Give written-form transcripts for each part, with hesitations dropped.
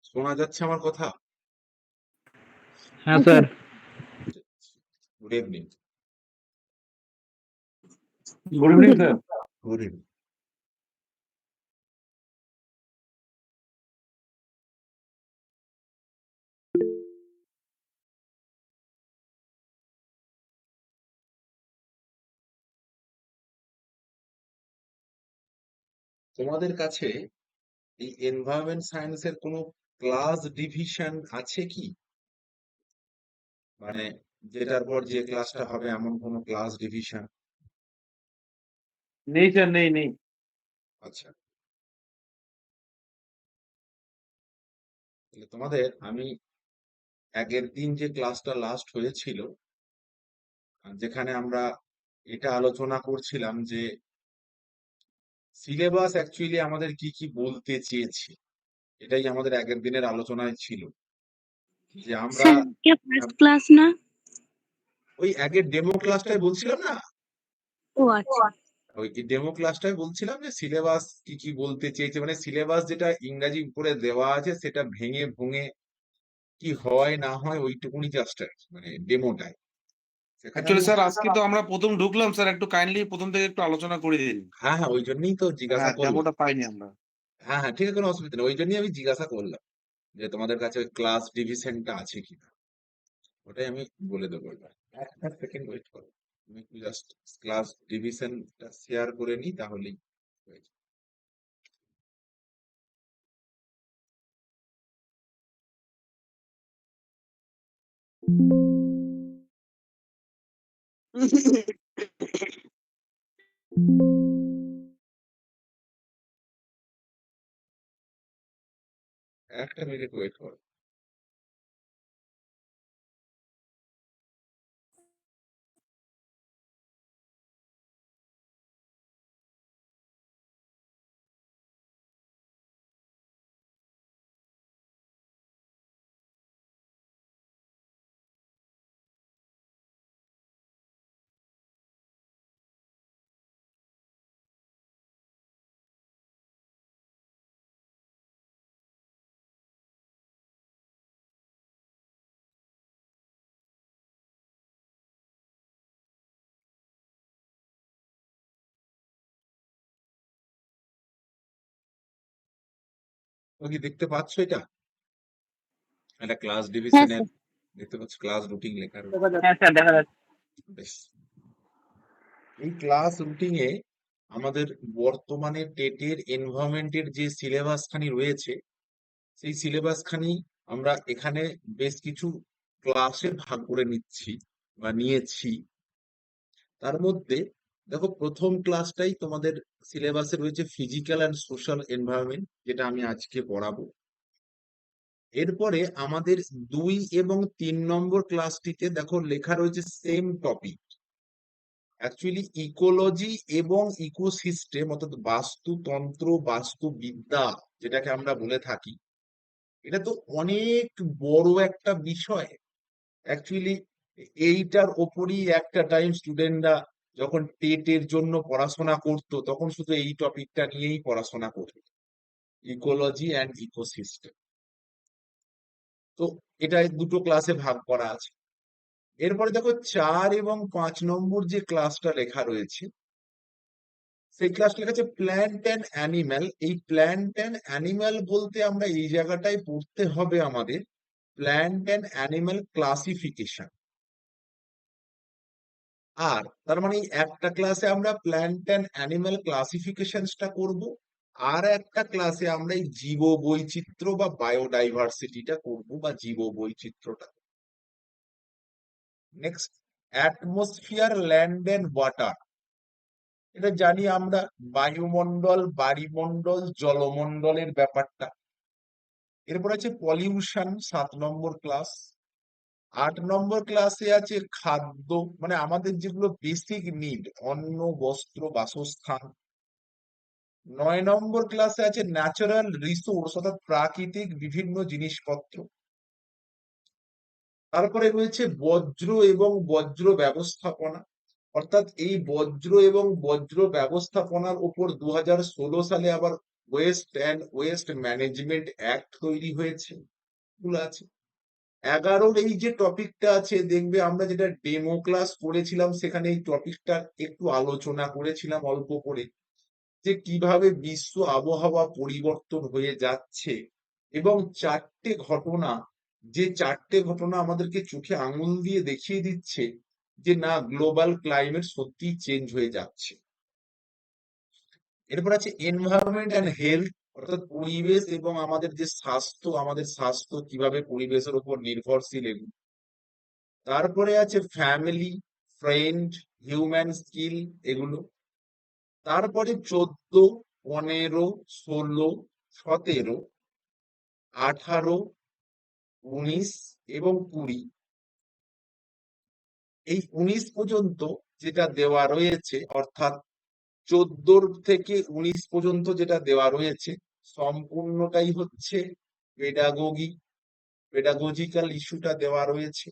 শোনা যাচ্ছে আমার কথা? হ্যাঁ sir. Good evening. Good evening sir. Good evening. তোমাদের কাছে এই এনভায়রনমেন্ট সায়েন্সের কোনো ক্লাস ডিভিশন আছে কি? মানে যেটার পর যে ক্লাসটা হবে এমন কোনো ক্লাস ডিভিশন? নেই স্যার, নেই। আচ্ছা, তাহলে তোমাদের আমি আগের দিন যে ক্লাসটা লাস্ট হয়েছিল, যেখানে আমরা এটা আলোচনা করছিলাম যে সিলেবাস অ্যাকচুয়ালি আমাদের কি কি বলতে চেয়েছে, এটাই আমাদের আগের দিনের আলোচনায় ছিল যে আমরা স্যার, क्या ফার্স্ট ক্লাস না? ওই আগের ডেমো ক্লাসটাই বলছিলাম না, ও আচ্ছা। ওই ডেমো ক্লাসটাই বলছিলাম যে সিলেবাস কি কি বলতে চেয়েছে, মানে সিলেবাস যেটা ইংরাজি উপরে দেওয়া আছে সেটা ভেঙে ভুঙে কি হয় না হয় ওইটুকুনি জাস্ট মানে ডেমোটাই, সেখানে আমি অ্যাকচুয়ালি স্যার আজকে তো আমরা প্রথম ঢুকলাম স্যার, একটু কাইন্ডলি প্রথম থেকে একটু আলোচনা করে দিন। হ্যাঁ হ্যাঁ ওই জন্যই তো জিজ্ঞাসা হ্যাঁ, করলাম। ডেমোটা পাইনি আমরা। হ্যাঁ হ্যাঁ ঠিক আছে, কোনো অসুবিধা নেই, ওই জন্যই আমি জিজ্ঞাসা করলাম যে তোমাদের কাছে ক্লাস ডিভিশনটা আছে কিনা, ওটাই আমি বলে দেবো এবার। একটা সেকেন্ড ওয়েট করো, আমি একটু জাস্ট ক্লাস ডিভিশনটা শেয়ার করে নিই তাহলেই হয়ে যাবে। একটা মিনিট ওয়েট করো। তুমি কি দেখতে পাচ্ছ এটা? এটা ক্লাস হ্যাঁ ডিভিশনের, স্যার। দেখতে পাচ্ছ ক্লাস রুটিন লেখা রয়েছে। হ্যাঁ স্যার দেখা যাচ্ছে। বেশ, এই ক্লাস রুটিনে আমাদের বর্তমানে টেটের এনভায়রনমেন্টের যে সিলেবাস খানি রয়েছে, সেই সিলেবাস খানি আমরা এখানে বেশ কিছু ক্লাসে ভাগ করে নিচ্ছি বা নিয়েছি। তার মধ্যে দেখো প্রথম ক্লাসটাই তোমাদের সিলেবাসে রয়েছে ফিজিক্যাল অ্যান্ড সোশ্যাল এনভায়রনমেন্ট, যেটা আমি আজকে পড়াবো। এরপরে আমাদের 2 এবং 3 নম্বর ক্লাসটিতে দেখো লেখা রয়েছে সেম টপিক, অ্যাকচুয়ালি ইকোলজি এবং ইকোসিস্টেম, অর্থাৎ বাস্তুতন্ত্র বাস্তুবিদ্যা যেটাকে আমরা বলে থাকি। এটা তো অনেক বড় একটা বিষয় অ্যাকচুয়ালি। এইটার ওপরই একটা টাইম স্টুডেন্টরা যখন টেটের জন্য পড়াশোনা করতো তখন শুধু এই টপিকটা নিয়েই পড়াশোনা করতো, ইকোলজি অ্যান্ড ইকোসিস্টেম। তো এটা দুটো ক্লাসে ভাগ করা আছে। এরপরে দেখো 4 এবং 5 নম্বর যে ক্লাসটা লেখা রয়েছে, সেই ক্লাসটা লেখা আছে প্ল্যান্ট অ্যান্ড অ্যানিম্যাল। এই প্ল্যান্ট অ্যান্ড অ্যানিম্যাল বলতে আমরা এই জায়গাটায় পড়তে হবে আমাদের প্ল্যান্ট অ্যান্ড অ্যানিম্যাল ক্লাসিফিকেশন। আর তার মানে এই একটা ক্লাসে আমরা প্ল্যান্ট অ্যান্ড অ্যানিম্যাল ক্লাসিফিকেশনটা করব, আর একটা ক্লাসে আমরা এই জীব বৈচিত্র্য বা বায়োডাইভার্সিটিটা করব বা জীব বৈচিত্র্যটা। Next, atmosphere land and water, এটা জানি আমরা, বায়ুমণ্ডল বাড়িমণ্ডল জলমণ্ডলের ব্যাপারটা। এরপর আছে পলিউশন, 7 নম্বর ক্লাস। 8 নম্বর ক্লাসে আছে খাদ্য, মানে আমাদের যেগুলো বেসিক নিড, অন্ন বস্ত্র বাসস্থান। 9 নম্বর ক্লাসে আছে ন্যাচারাল রিসোর্স, অর্থাৎ প্রাকৃতিক বিভিন্ন জিনিসপত্র। তারপরে রয়েছে বজ্র এবং বজ্র ব্যবস্থাপনা, অর্থাৎ এই বজ্র এবং বজ্র ব্যবস্থাপনার উপর 2016 সালে আবার West and waste management act তৈরি হয়েছে, এগুলো আছে। 11 এই যে টপিকটা আছে দেখবে আমরা যেটা ডেমো ক্লাস করেছিলাম সেখানে এই টপিকটা একটু আলোচনা করেছিলাম অল্প করে, যে কিভাবে বিশ্ব আবহাওয়া পরিবর্তন হয়ে যাচ্ছে এবং 4টে ঘটনা, যে 4টে ঘটনা আমাদেরকে চোখে আঙুল দিয়ে দেখিয়ে দিচ্ছে যে না গ্লোবাল ক্লাইমেট সত্যি চেঞ্জ হয়ে যাচ্ছে। এরপর আছে এনভায়রনমেন্ট অ্যান্ড হেলথ, অর্থাৎ পরিবেশ এবং আমাদের যে স্বাস্থ্য, আমাদের স্বাস্থ্য কিভাবে পরিবেশের উপর নির্ভরশীল এগুলো। তারপরে আছে ফ্যামিলি, ফ্রেন্ড, হিউম্যান স্কিল, এগুলো। তারপরে 14, 15, 16, 17, 18, 19 এবং 20, এই 19 পর্যন্ত যেটা দেওয়া রয়েছে, অর্থাৎ 14 থেকে 19 পর্যন্ত যেটা দেওয়া রয়েছে সম্পূর্ণটাই হচ্ছে পেডাগোজিক্যাল ইস্যুটা দেওয়া রয়েছে।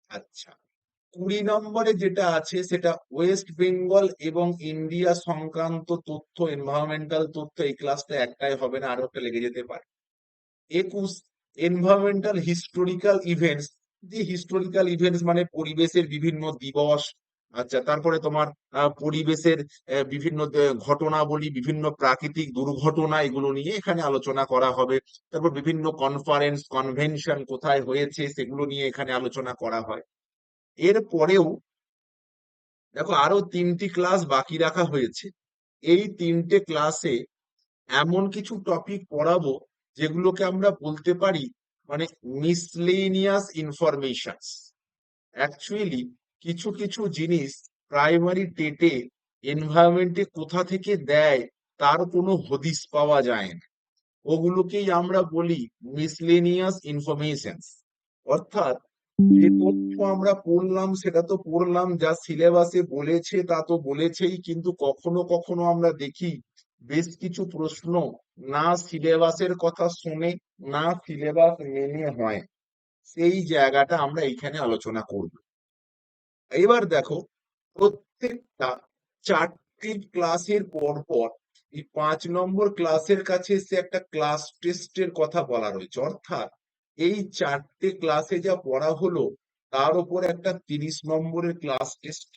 আচ্ছা, 20 নম্বরে যেটা আছে সেটা ওয়েস্ট বেঙ্গল এবং ইন্ডিয়া সংক্রান্ত তথ্য, এনভায়রনমেন্টাল তথ্য। এই ক্লাসটা একটাই হবে না, আরো একটা লেগে যেতে পারে। 21 এনভায়রনমেন্টাল হিস্টোরিক্যাল ইভেন্টস। যে হিস্টোরিক্যাল ইভেন্টস মানে পরিবেশের বিভিন্ন দিবস। আচ্ছা, তারপরে তোমার পরিবেশের বিভিন্ন ঘটনাবলী, বিভিন্ন প্রাকৃতিক দুর্ঘটনা, এগুলো নিয়ে এখানে আলোচনা করা হবে। তারপর বিভিন্ন কনফারেন্স কনভেনশন কোথায় হয়েছে সেগুলো নিয়ে এখানে আলোচনা করা হয়। এরপরেও দেখো আরো 3টি ক্লাস বাকি রাখা হয়েছে। এই 3টে ক্লাসে এমন কিছু টপিক পড়াবো যেগুলোকে আমরা বলতে পারি মানে মিসলেনিয়াস ইনফরমেশনস। অ্যাকচুয়ালি কিছু কিছু জিনিস প্রাইমারি টেটে এনভায়রনমেন্টে কোথা থেকে দেয় তার কোনো হদিস পাওয়া যায় না। ওগুলোকেই আমরা বলি মিসলেনিয়াস ইনফরমেশনস। অর্থাৎ যে তথ্য আমরা পড়লাম সেটা তো পড়লাম, যা সিলেবাসে বলেছে তা তো বলেছেই, কিন্তু কখনো কখনো আমরা দেখি বেশ কিছু প্রশ্ন না সিলেবাসের কথা শুনে, না সিলেবাস মেনে হয়। সেই জায়গাটা আমরা এইখানে আলোচনা করব। এবার দেখো, প্রত্যেকটা 4টি ক্লাসের পর পর এই 5 নম্বর ক্লাসের কাছে সে একটা ক্লাস টেস্টের কথা বলা রয়েছে। অর্থাৎ এই 4টে ক্লাসে যা পড়া হলো তার উপর একটা 30 নম্বরের ক্লাস টেস্ট।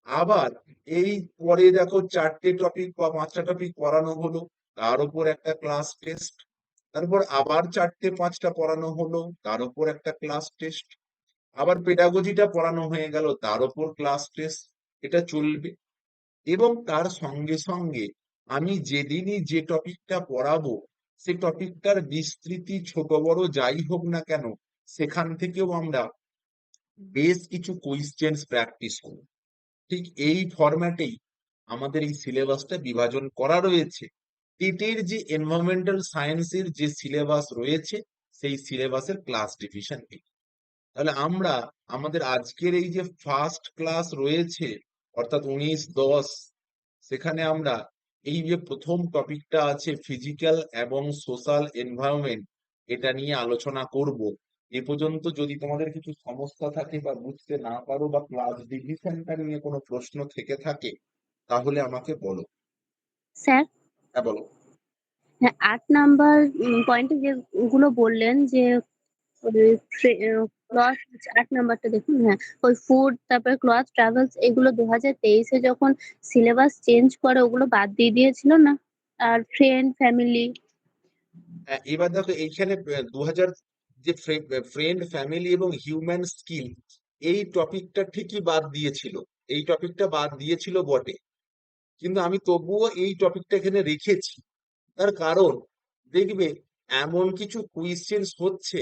আবার এই পরে দেখো 4টে টপিক বা 5টা টপিক পড়ানো হলো, তার উপর একটা ক্লাস টেস্ট। তারপর আবার 4টে 5টা পড়ানো হলো, তার উপর একটা ক্লাস টেস্ট। আবার পেডাগজিটা পড়ানো হয়ে গেল, তার উপর ক্লাস টেস্ট। এটা চলবে। এবং তার সঙ্গে সঙ্গে আমি যেদিনই যে টপিকটা পড়াবো সে টপিকটার বিস্তৃতি ছোট বড় যাই হোক না কেন, সেখান থেকেও আমরা বেশ কিছু কোয়েশ্চেন্স প্র্যাকটিস করব। ঠিক এই ফরম্যাটেই আমাদের এই সিলেবাসটা বিভাজন করা রয়েছে। টেটের যে এনভায়রনমেন্টাল সায়েন্সের যে সিলেবাস রয়েছে সেই সিলেবাসের ক্লাস ডিভিশন এই। তাহলে আমরা আমাদের আজকের এই যে ফার্স্ট ক্লাস রয়েছে অর্থাৎ 19-10, সেখানে আমরা এই যে প্রথম টপিকটা আছে ফিজিক্যাল এবং সোশ্যাল এনভায়রনমেন্ট, এটা নিয়ে আলোচনা করব। এ পর্যন্ত যদি তোমাদের কিছু সমস্যা থাকে বা বুঝতে না পারো বা ক্লাস ডিভিশনটা নিয়ে কোনো প্রশ্ন থেকে থাকে তাহলে আমাকে বলো। স্যার, হ্যাঁ বলো। হ্যাঁ, 8 নাম্বার পয়েন্টে যেগুলো বললেন যে ক্লথ, 8 নাম্বারটা দেখুন। হ্যাঁ, ওই ফুড, তারপরে ক্লথ, ট্রাভেলস, এগুলো 2023-এ যখন সিলেবাস চেঞ্জ করে ওগুলো বাদ দিয়ে দিয়েছিল না? আর ফ্রেন্ড, ফ্যামিলি। এবার দেখো এইখানে 2000 যে ফ্রেন্ড ফ্যামিলি এবং হিউম্যান স্কিল, এই টপিকটা ঠিকই বাদ দিয়েছিল। এই টপিকটা বাদ দিয়েছিল বটে, কিন্তু আমি তবুও এই টপিকটা এখানে রেখেছি। তার কারণ দেখবে এমন কিছু কোয়েশ্চেন্স হচ্ছে,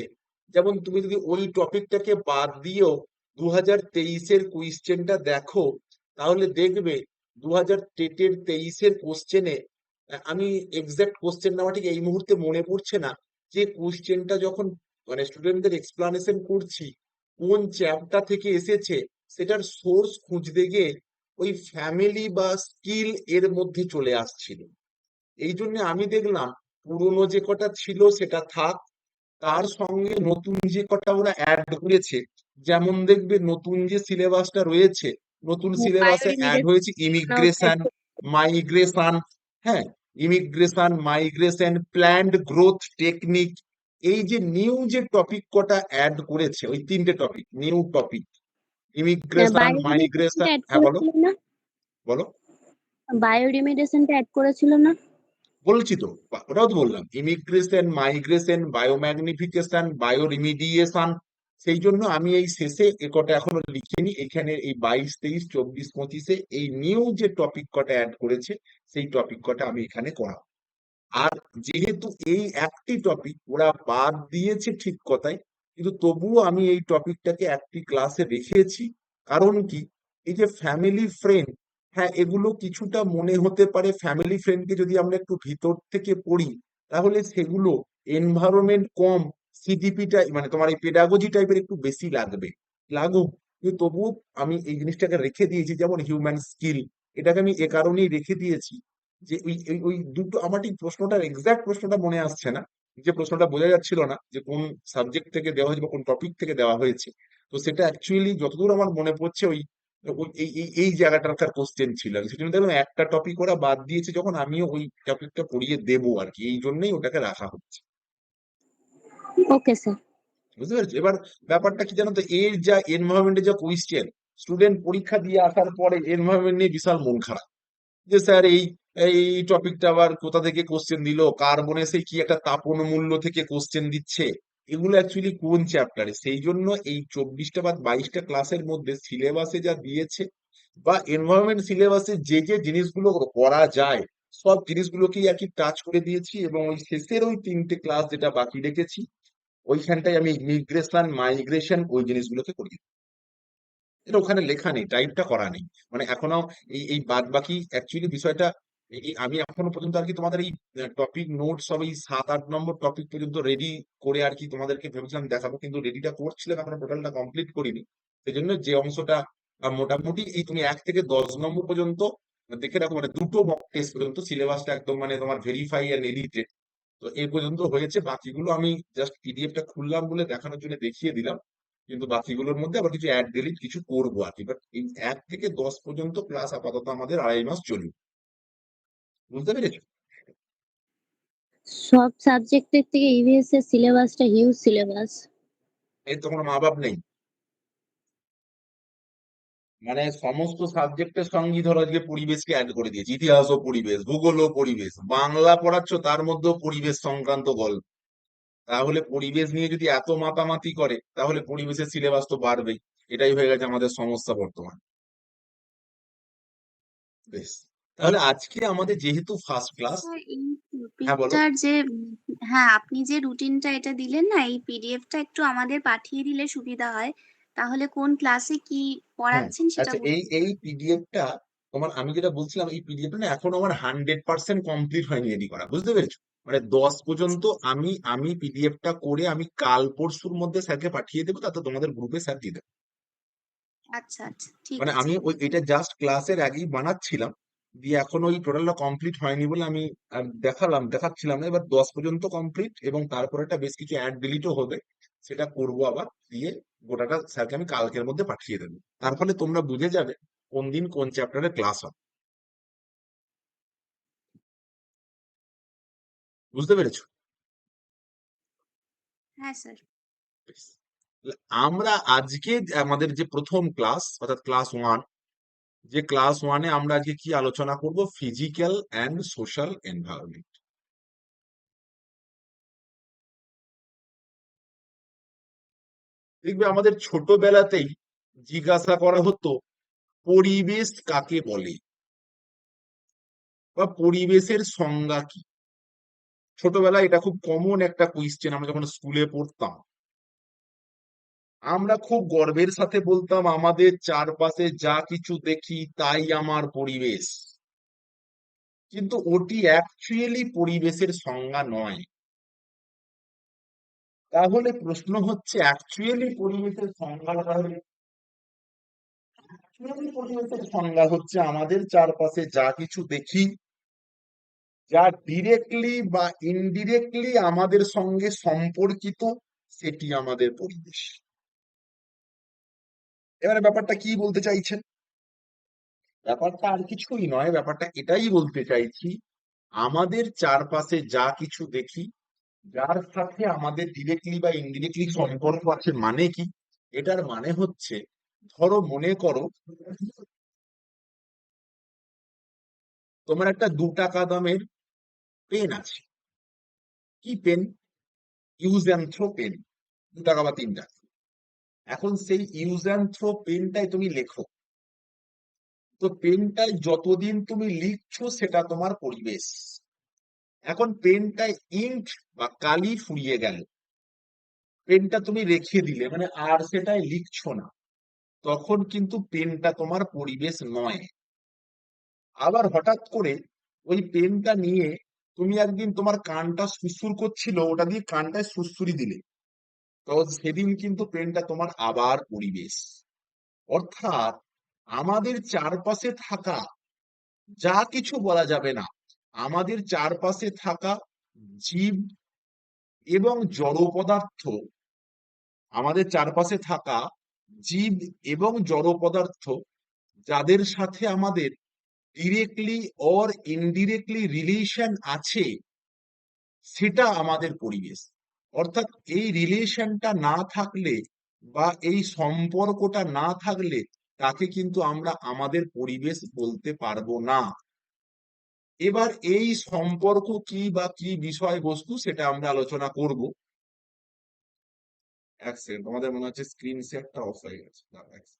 যেমন তুমি যদি ওই টপিকটাকে বাদ দিয়েও 2023-এর কোয়েশ্চেনটা দেখো তাহলে দেখবে 2023-এর কোশ্চেনে, আমি এক্সাক্ট কোশ্চেন নামটা ঠিক এই মুহূর্তে মনে পড়ছে না, যে কোশ্চেনটা যখন মানে স্টুডেন্টদের এক্সপ্লানেশন করছি কোন চ্যাপ্টার থেকে এসেছে সেটার সোর্স খুঁজতে গিয়ে ওই ফ্যামিলি বা স্কিল এর মধ্যে চলে আসছিল। এই জন্য আমি দেখলাম পুরনো যে কটা ছিল সেটা থাক, তার সঙ্গে নতুন যে কটা ওরা অ্যাড করেছে। যেমন দেখবে নতুন যে সিলেবাসটা রয়েছে, নতুন সিলেবাসে অ্যাড হয়েছে ইমিগ্রেশন, মাইগ্রেশন। হ্যাঁ, immigration, migration, planned growth technique. এই যে নিউ যে টপিক কটা অ্যাড করেছে, ওই 3টে topic new topic, immigration, migration. বায়োরিমিডিয়েশনটা অ্যাড হ্যাঁ বলো। করেছিল না? বলো। বায়োরিমিডিয়েশনটা অ্যাড করেছিল না? বলছি তো, ওটাও তো বললাম, ইমিগ্রেশন, মাইগ্রেশন, বায়োম্যাগনিফিকেশন, বায়োরিমিডিয়েশন। সেই জন্য আমি এই শেষে এ কটা এখনো লিখিনি, এখানে এই 22, 23, 24, 25-এ এই নিউ যে টপিক কটা অ্যাড করেছে সেই টপিক কটা আমি এখানে করাবো। আর যেহেতু এই একটি টপিক ওরা বাদ দিয়েছে ঠিক কথাই, কিন্তু তবুও আমি এই টপিকটাকে একটি ক্লাসে রেখেছি। কারণ কি, এই যে ফ্যামিলি ফ্রেন্ড, হ্যাঁ এগুলো কিছুটা মনে হতে পারে ফ্যামিলি ফ্রেন্ডকে যদি আমরা একটু ভিতর থেকে পড়ি তাহলে সেগুলো এনভায়রনমেন্ট কম, সিডিপিটা মানে তোমার এই পেডাগজি টাইপের একটু বেশি লাগবে, লাগুক। কিন্তু তবুও আমি এই জিনিসটাকে রেখে দিয়েছি। যেমন হিউম্যান স্কিল, এটাকে আমি এ কারণেই রেখে দিয়েছি যে ওই ওই ওই দুটো, আমার ঠিক প্রশ্নটার এক্সাক্ট প্রশ্নটা মনে আসছে না, যে প্রশ্নটা বোঝা যাচ্ছিল না যে কোন সাবজেক্ট থেকে দেওয়া হয়েছে বা কোন টপিক থেকে দেওয়া হয়েছে। তো সেটা অ্যাকচুয়ালি যতদূর আমার মনে পড়ছে ওই এই জায়গাটার কোশ্চেন ছিল আর কি। সেজন্য দেখলাম একটা টপিক ওরা বাদ দিয়েছে, যখন আমিও ওই টপিকটা পড়িয়ে দেবো আর কি, এই জন্যই ওটাকে রাখা হচ্ছে। Okay sir. বুঝতে পেরেছো? এবার ব্যাপারটা কি জানো তো, এর যা এনভায়রনমেন্টের যা কোয়েশ্চেন, স্টুডেন্ট পরীক্ষা দিয়ে আসার পরে এনভায়রনমেন্ট নিয়ে বিশাল মন খারাপ, যে স্যার এই এই টপিকটা আবার কোথা থেকে কোশ্চেন দিল, কার্বনে সেই কি একটা তাপন মূল্য থেকে কোশ্চেন দিচ্ছে, এগুলো অ্যাকচুয়ালি কোন চ্যাপ্টারে? সেই জন্য এই 24টা বা 22টা ক্লাসের মধ্যে সিলেবাসে যা দিয়েছে বা এনভায়রনমেন্ট সিলেবাসে যে যে জিনিসগুলো করা যায়, সব জিনিসগুলোকেই আর কি টাচ করে দিয়েছি, এবং ওই শেষের ওই 3টে ক্লাস যেটা বাকি রেখেছি ওইখানটায় আমি মিগ্রেশন মাইগ্রেশন ওই জিনিসগুলোকে করি। এটা ওখানে লেখা নেই, টাইপটা করা নেই। মানে এখনো এই বাদ বাকি অ্যাকচুয়ালি বিষয়টা, আমি এখনো পর্যন্ত আর কি তোমাদের এই টপিক নোট সব এই 7-8 নম্বর টপিক পর্যন্ত রেডি করে আর কি তোমাদেরকে ভেবেছিলাম দেখাবো, কিন্তু রেডিটা করছিলাম, এখনো টোটালটা কমপ্লিট করিনি। সেই জন্য যে অংশটা মোটামুটি এই তুমি 1 থেকে 10 নম্বর পর্যন্ত দেখে রাখো, মানে দুটো মক টেস্ট পর্যন্ত সিলেবাসটা একদম মানে তোমার ভেরিফাই এন্ড এডিটেড, তো এই পর্যন্ত হয়েছে। বাকিগুলো আমি জাস্ট পিডিএফটা খুললাম বলে দেখানোর জন্য দেখিয়ে দিলাম, কিন্তু বাকিগুলোর মধ্যে আবার কিছু অ্যাড ডিলিট কিছু করবো আর কি। বাট এই 1 থেকে 10 পর্যন্ত ক্লাস আপাতত আমাদের 2.5 মাস চলবে। বুঝতে পেরেছো? সব সাবজেক্টের থেকে ইভিএস এর সিলেবাসটা হিউজ সিলেবাস। এর তো কোনো মা বাপ নেই, মানে সমস্ত সাবজেক্টের সঙ্গে ধরো আজকে পরিবেশকে অ্যাড করে দিয়েছে, ইতিহাস ও পরিবেশ, ভূগোল ও পরিবেশ, বাংলা পড়াচ্ছ তার মধ্যেও পরিবেশ সংক্রান্ত গল্প। তাহলে পরিবেশ নিয়ে যদি এত মাতামাতি করে তাহলে পরিবেশের সিলেবাস তো বাড়বেই। এটাই হয়ে গেছে আমাদের সমস্যা বর্তমান। বেশ, তাহলে আজকে আমাদের যেহেতু ফার্স্ট ক্লাস। স্যার এই হ্যাঁ বলো। টপিকটার যে হ্যাঁ আপনি যে রুটিনটা এটা দিলেন না, এই পিডিএফটা একটু আমাদের পাঠিয়ে দিলে সুবিধা হয়, তাহলে কোন ক্লাসে কি হ্যাঁ, পড়াচ্ছেন সেটা আচ্ছা, এই এই পিডিএফটা তোমার, আমি যেটা বলছিলাম, এই পিডিএফটা না এখন আমার 100% কমপ্লিট হয়নি রেডি করা, বুঝতে পেরেছো? মানে 10 পর্যন্ত আমি আমি পিডিএফটা করে আমি কাল পরশুর মধ্যে স্যারকে পাঠিয়ে দেবো, তাতে তোমাদের গ্রুপে স্যার দিয়ে দেবে। আচ্ছা আচ্ছা ঠিক মানে আছে। আমি ওই এটা জাস্ট ক্লাসের আগেই বানাচ্ছিলাম, দিয়ে এখন ওই টোটালটা কমপ্লিট হয়নি বলে আমি দেখাচ্ছিলাম না। এবার 10 পর্যন্ত কমপ্লিট, এবং তারপরে একটা বেশ কিছু অ্যাড ডিলিটও হবে, সেটা করবো আবার, দিয়ে গোটাটা স্যারকে আমি কালকের মধ্যে পাঠিয়ে দেবো। তার ফলে তোমরা বুঝে যাবে কোন দিন কোন চ্যাপ্টারে ক্লাস হবে। বুঝতে পেরেছো? হ্যাঁ স্যার। বেশ। তাহলে আমরা আজকে আমাদের যে প্রথম ক্লাস, অর্থাৎ ক্লাস 1, যে ক্লাস 1-এ আমরা আজকে কি আলোচনা করব? Physical and social environment. দেখবে আমাদের ছোটবেলাতেই জিজ্ঞাসা করা হতো পরিবেশ কাকে বলে, বা পরিবেশের সংজ্ঞা কি। ছোটবেলায় এটা খুব কমন একটা কোয়েশ্চেন, আমরা যখন স্কুলে পড়তাম আমরা খুব গর্বের সাথে বলতাম আমাদের চারপাশে যা কিছু দেখি তাই আমার পরিবেশ। কিন্তু ওটি অ্যাকচুয়ালি পরিবেশের সংজ্ঞা নয়। তাহলে প্রশ্ন হচ্ছে অ্যাকচুয়ালি পরিবেশের সংজ্ঞা তাহলে, actually পরিবেশের সংজ্ঞা হচ্ছে আমাদের চারপাশে যা কিছু দেখি, যা ডিরেক্টলি বা ইনডিরেক্টলি আমাদের সঙ্গে সম্পর্কিত, সেটি আমাদের পরিবেশ। এবারে ব্যাপারটা কি বলতে চাইছেন? ব্যাপারটা আর কিছুই নয়, ব্যাপারটা এটাই বলতে চাইছি, আমাদের চারপাশে যা কিছু দেখি, যার সাথে আমাদের ডিরেক্টলি বা ইনডিরেক্টলি সম্পর্ক আছে, মানে কি? এটার মানে হচ্ছে, ধরো মনে করো তোমার একটা 2 টাকা দামের পেন আছে। কি pen? Use and throw pen, 2 টাকা বা 3 টাকা। এখন সেই ইউজ অ্যান্ড থ্রো পেনটাই তুমি লেখো, তো পেনটায় যতদিন তুমি লিখছো সেটা তোমার পরিবেশ। এখন পেনটায় ইঙ্ক বা কালি ফুরিয়ে গেল, পেনটা তুমি রেখে দিলে, মানে আর সেটাই লিখছো না, তখন কিন্তু পেনটা তোমার পরিবেশ নয়। আবার হঠাৎ করে ওই পেনটা নিয়ে তুমি একদিন তোমার কানটা সুরসুর করছিল, ওটা দিয়ে কানটায় সুরসুরি দিলে, তো সেদিন কিন্তু পেনটা তোমার আবার পরিবেশ। অর্থাৎ আমাদের চারপাশে থাকা যা কিছু বলা যাবে না, আমাদের চারপাশে থাকা জীব, এবং জড় পদার্থ, আমাদের চারপাশে থাকা জীব এবং জড় পদার্থ যাদের সাথে আমাদের ডিরেক্টলি অর ইনডিরেক্টলি রিলেশন আছে, সেটা আমাদের পরিবেশ। অর্থাৎ এই রিলেশনটা না থাকলে বা এই সম্পর্কটা না থাকলে তাকে কিন্তু আমরা আমাদের পরিবেশ বলতে পারবো না। এবার এই সম্পর্ক কি বা কি বিষয়বস্তু সেটা আমরা আলোচনা করব। এক সেকেন্ড, তোমাদের মনে হচ্ছে স্ক্রিন শেয়ারটা অফ হয়ে গেছে। দাঁড়াও এক second।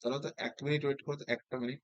চলো তো 1 মিনিট ওয়েট করো, 1টা মিনিট।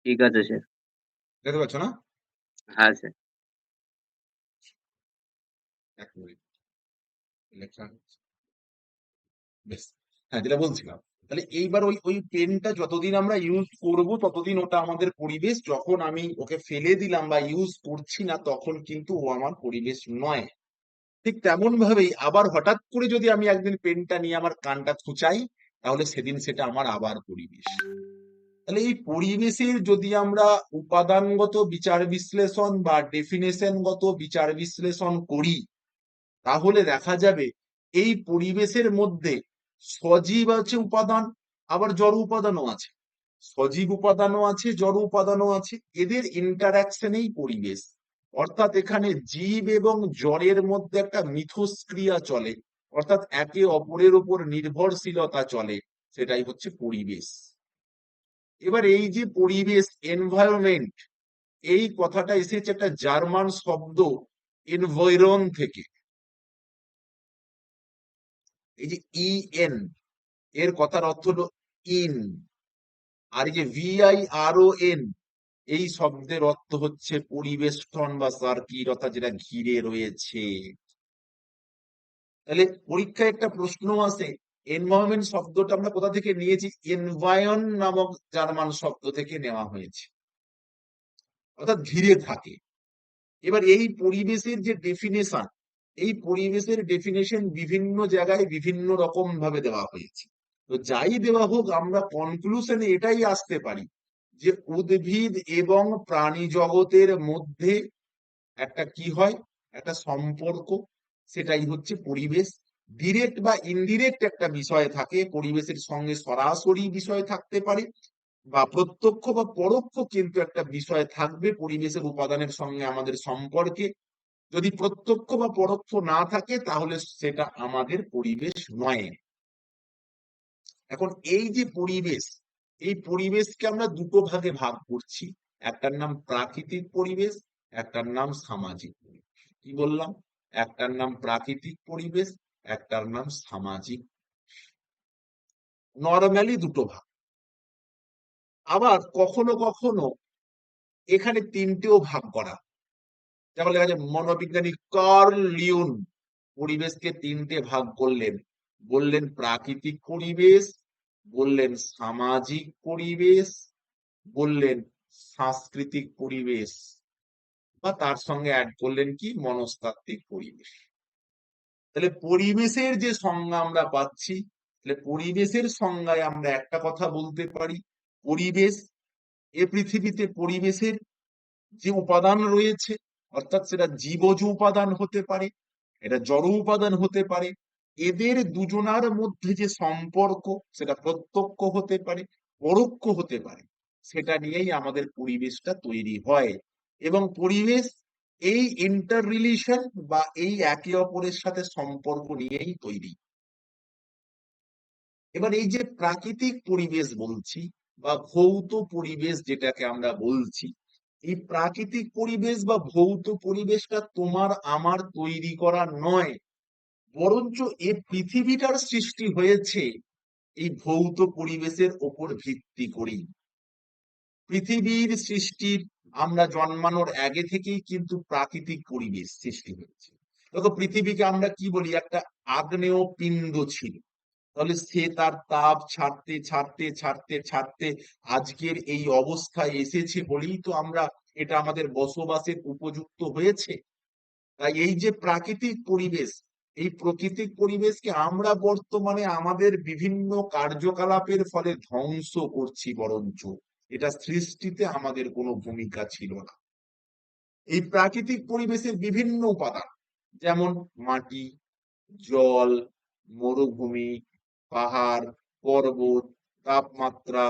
ঠিক আছে স্যার। দেখতে পাচ্ছ না? হ্যাঁ স্যার। 1 মিনিট লেখা হচ্ছে। বেশ, হ্যাঁ যেটা বলছিলাম, তাহলে এইবার ওই ওই পেনটা যতদিন আমরা ইউজ করব ততদিন ওটা আমাদের পরিবেশ। যখন আমি ওকে ফেলে দিলাম বা ইউজ করছি না, তখন কিন্তু ও আমার পরিবেশ নয়। ঠিক তেমন ভাবেই আবার হঠাৎ করে যদি আমি একদিন পেনটা নিয়ে আমার কানটা খুঁচাই, তাহলে সেদিন সেটা আমার আবার পরিবেশ। তাহলে এই পরিবেশের যদি আমরা উপাদানগত বিচার বিশ্লেষণ বা ডেফিনেশনগত বিচার বিশ্লেষণ করি, তাহলে দেখা যাবে এই পরিবেশের মধ্যে সজীব আছে উপাদান, আবার জড় উপাদানও আছে। সজীব উপাদানও আছে, জড় উপাদানও আছে, এদের ইন্টারাকশনেই পরিবেশ। অর্থাৎ এখানে জীব এবং জড়ের মধ্যে একটা মিথস্ক্রিয়া চলে, অর্থাৎ একে অপরের উপর নির্ভরশীলতা চলে, সেটাই হচ্ছে পরিবেশ। এবার এই যে পরিবেশ, এনভায়রনমেন্ট, এই কথাটা এসেছে একটা জার্মান শব্দ এনভায়রন থেকে। এই যে ইএন, এর কথার অর্থ হলো ইন, আর এই যে VIRON, এই শব্দের অর্থ হচ্ছে পরিবেষ্টন বা সার্কিট, অর্থাৎ যেটা ঘিরে রয়েছে। তাহলে পরীক্ষায় একটা প্রশ্ন আসে, এনভায়রনমেন্ট শব্দটা আমরা কোথা থেকে নিয়েছি? এনভায়ন নামক জার্মান শব্দ থেকে নেওয়া হয়েছে, অর্থাৎ ঘিরে থাকে। এবার এই পরিবেশের যে ডেফিনেশন, এই পরিবেশের ডেফিনেশন বিভিন্ন জায়গায় বিভিন্ন রকম ভাবে দেওয়া হয়েছে। তো যাই দেওয়া হোক, আমরা কনক্লুশনে এটাই আসতে পারি যে উদ্ভিদ এবং প্রাণী জগতের মধ্যে একটা কি হয়, একটা সম্পর্ক, সেটাই হচ্ছে পরিবেশ। ডিরেক্ট বা ইনডিরেক্ট একটা বিষয় থাকে, পরিবেশের সঙ্গে সরাসরি বিষয় থাকতে পারে, বা প্রত্যক্ষ বা পরোক্ষ কিন্তু একটা বিষয় থাকবে পরিবেশের উপাদানের সঙ্গে আমাদের সম্পর্কে। যদি প্রত্যক্ষ বা পরোক্ষ না থাকে, তাহলে সেটা আমাদের পরিবেশ নয়। এখন এই যে পরিবেশ, এই পরিবেশকে আমরা দুটো ভাগে ভাগ করছি। একটার নাম প্রাকৃতিক পরিবেশ, একটার নাম সামাজিক পরিবেশ। কি বললাম? একটার নাম প্রাকৃতিক পরিবেশ, একটার নাম সামাজিক। নরমালি দুটো ভাগ। আবার কখনো কখনো এখানে তিনটেও ভাগ করা। যেমন লেখা আছে, মনোবিজ্ঞানী কার্ল লিউন পরিবেশকে তিনটে ভাগ করলেন। বললেন প্রাকৃতিক পরিবেশ, বললেন সামাজিক পরিবেশ, বললেন সাংস্কৃতিক পরিবেশ, বা তার সঙ্গে অ্যাড করলেন কি, মনস্তাত্ত্বিক পরিবেশ। তাহলে পরিবেশের যে সংজ্ঞা আমরা পাচ্ছি, তাহলে পরিবেশের সংজ্ঞায় আমরা একটা কথা বলতে পারি, পরিবেশ, এ পৃথিবীতে পরিবেশের যে উপাদান রয়েছে, অর্থাৎ সেটা জীবজ উপাদান হতে পারে, এটা জড় উপাদান হতে পারে। এদের দুজনার মধ্যে যে সম্পর্ক, সেটা প্রত্যক্ষ হতে পারে, পরোক্ষ হতে পারে, সেটা নিয়েই আমাদের পরিবেশটা তৈরি হয়। এবং পরিবেশ এই ইন্টার রিলেশন বা এই একে অপরের সাথে সম্পর্ক নিয়েই তৈরি। এবার এই যে প্রাকৃতিক পরিবেশ বলছি বা ভৌত পরিবেশ যেটাকে আমরা বলছি, এই প্রাকৃতিক পরিবেশ বা ভৌত পরিবেশটা তোমার আমার তৈরি করা নয়, বরঞ্চ এই পৃথিবীটার সৃষ্টি হয়েছে এই ভৌত পরিবেশের ওপর ভিত্তি করেই। পৃথিবীর সৃষ্টির আমরা জন্মানোর আগে থেকেই কিন্তু প্রাকৃতিক পরিবেশ সৃষ্টি হয়েছে। দেখো পৃথিবীকে আমরা কি বলি, একটা আগ্নেয় পিণ্ড ছিল। তাহলে সে তার তাপ ছাড়তে ছাড়তে ছাড়তে ছাড়তে আজকের এই অবস্থায় এসেছে বলেই তো আমরা এটা আমাদের বসবাসের উপযুক্ত হয়েছে। তাই এই যে প্রাকৃতিক পরিবেশ, এই প্রাকৃতিক পরিবেশকে আমরা বর্তমানে আমাদের বিভিন্ন কার্যকলাপের ফলে ধ্বংস করছি, বরঞ্চ এটা সৃষ্টিতে আমাদের কোনো ভূমিকা ছিল না। এই প্রাকৃতিক পরিবেশের বিভিন্ন উপাদান, যেমন মাটি, জল, মরুভূমি, পাহাড়, পর্বত, তাপমাত্রা,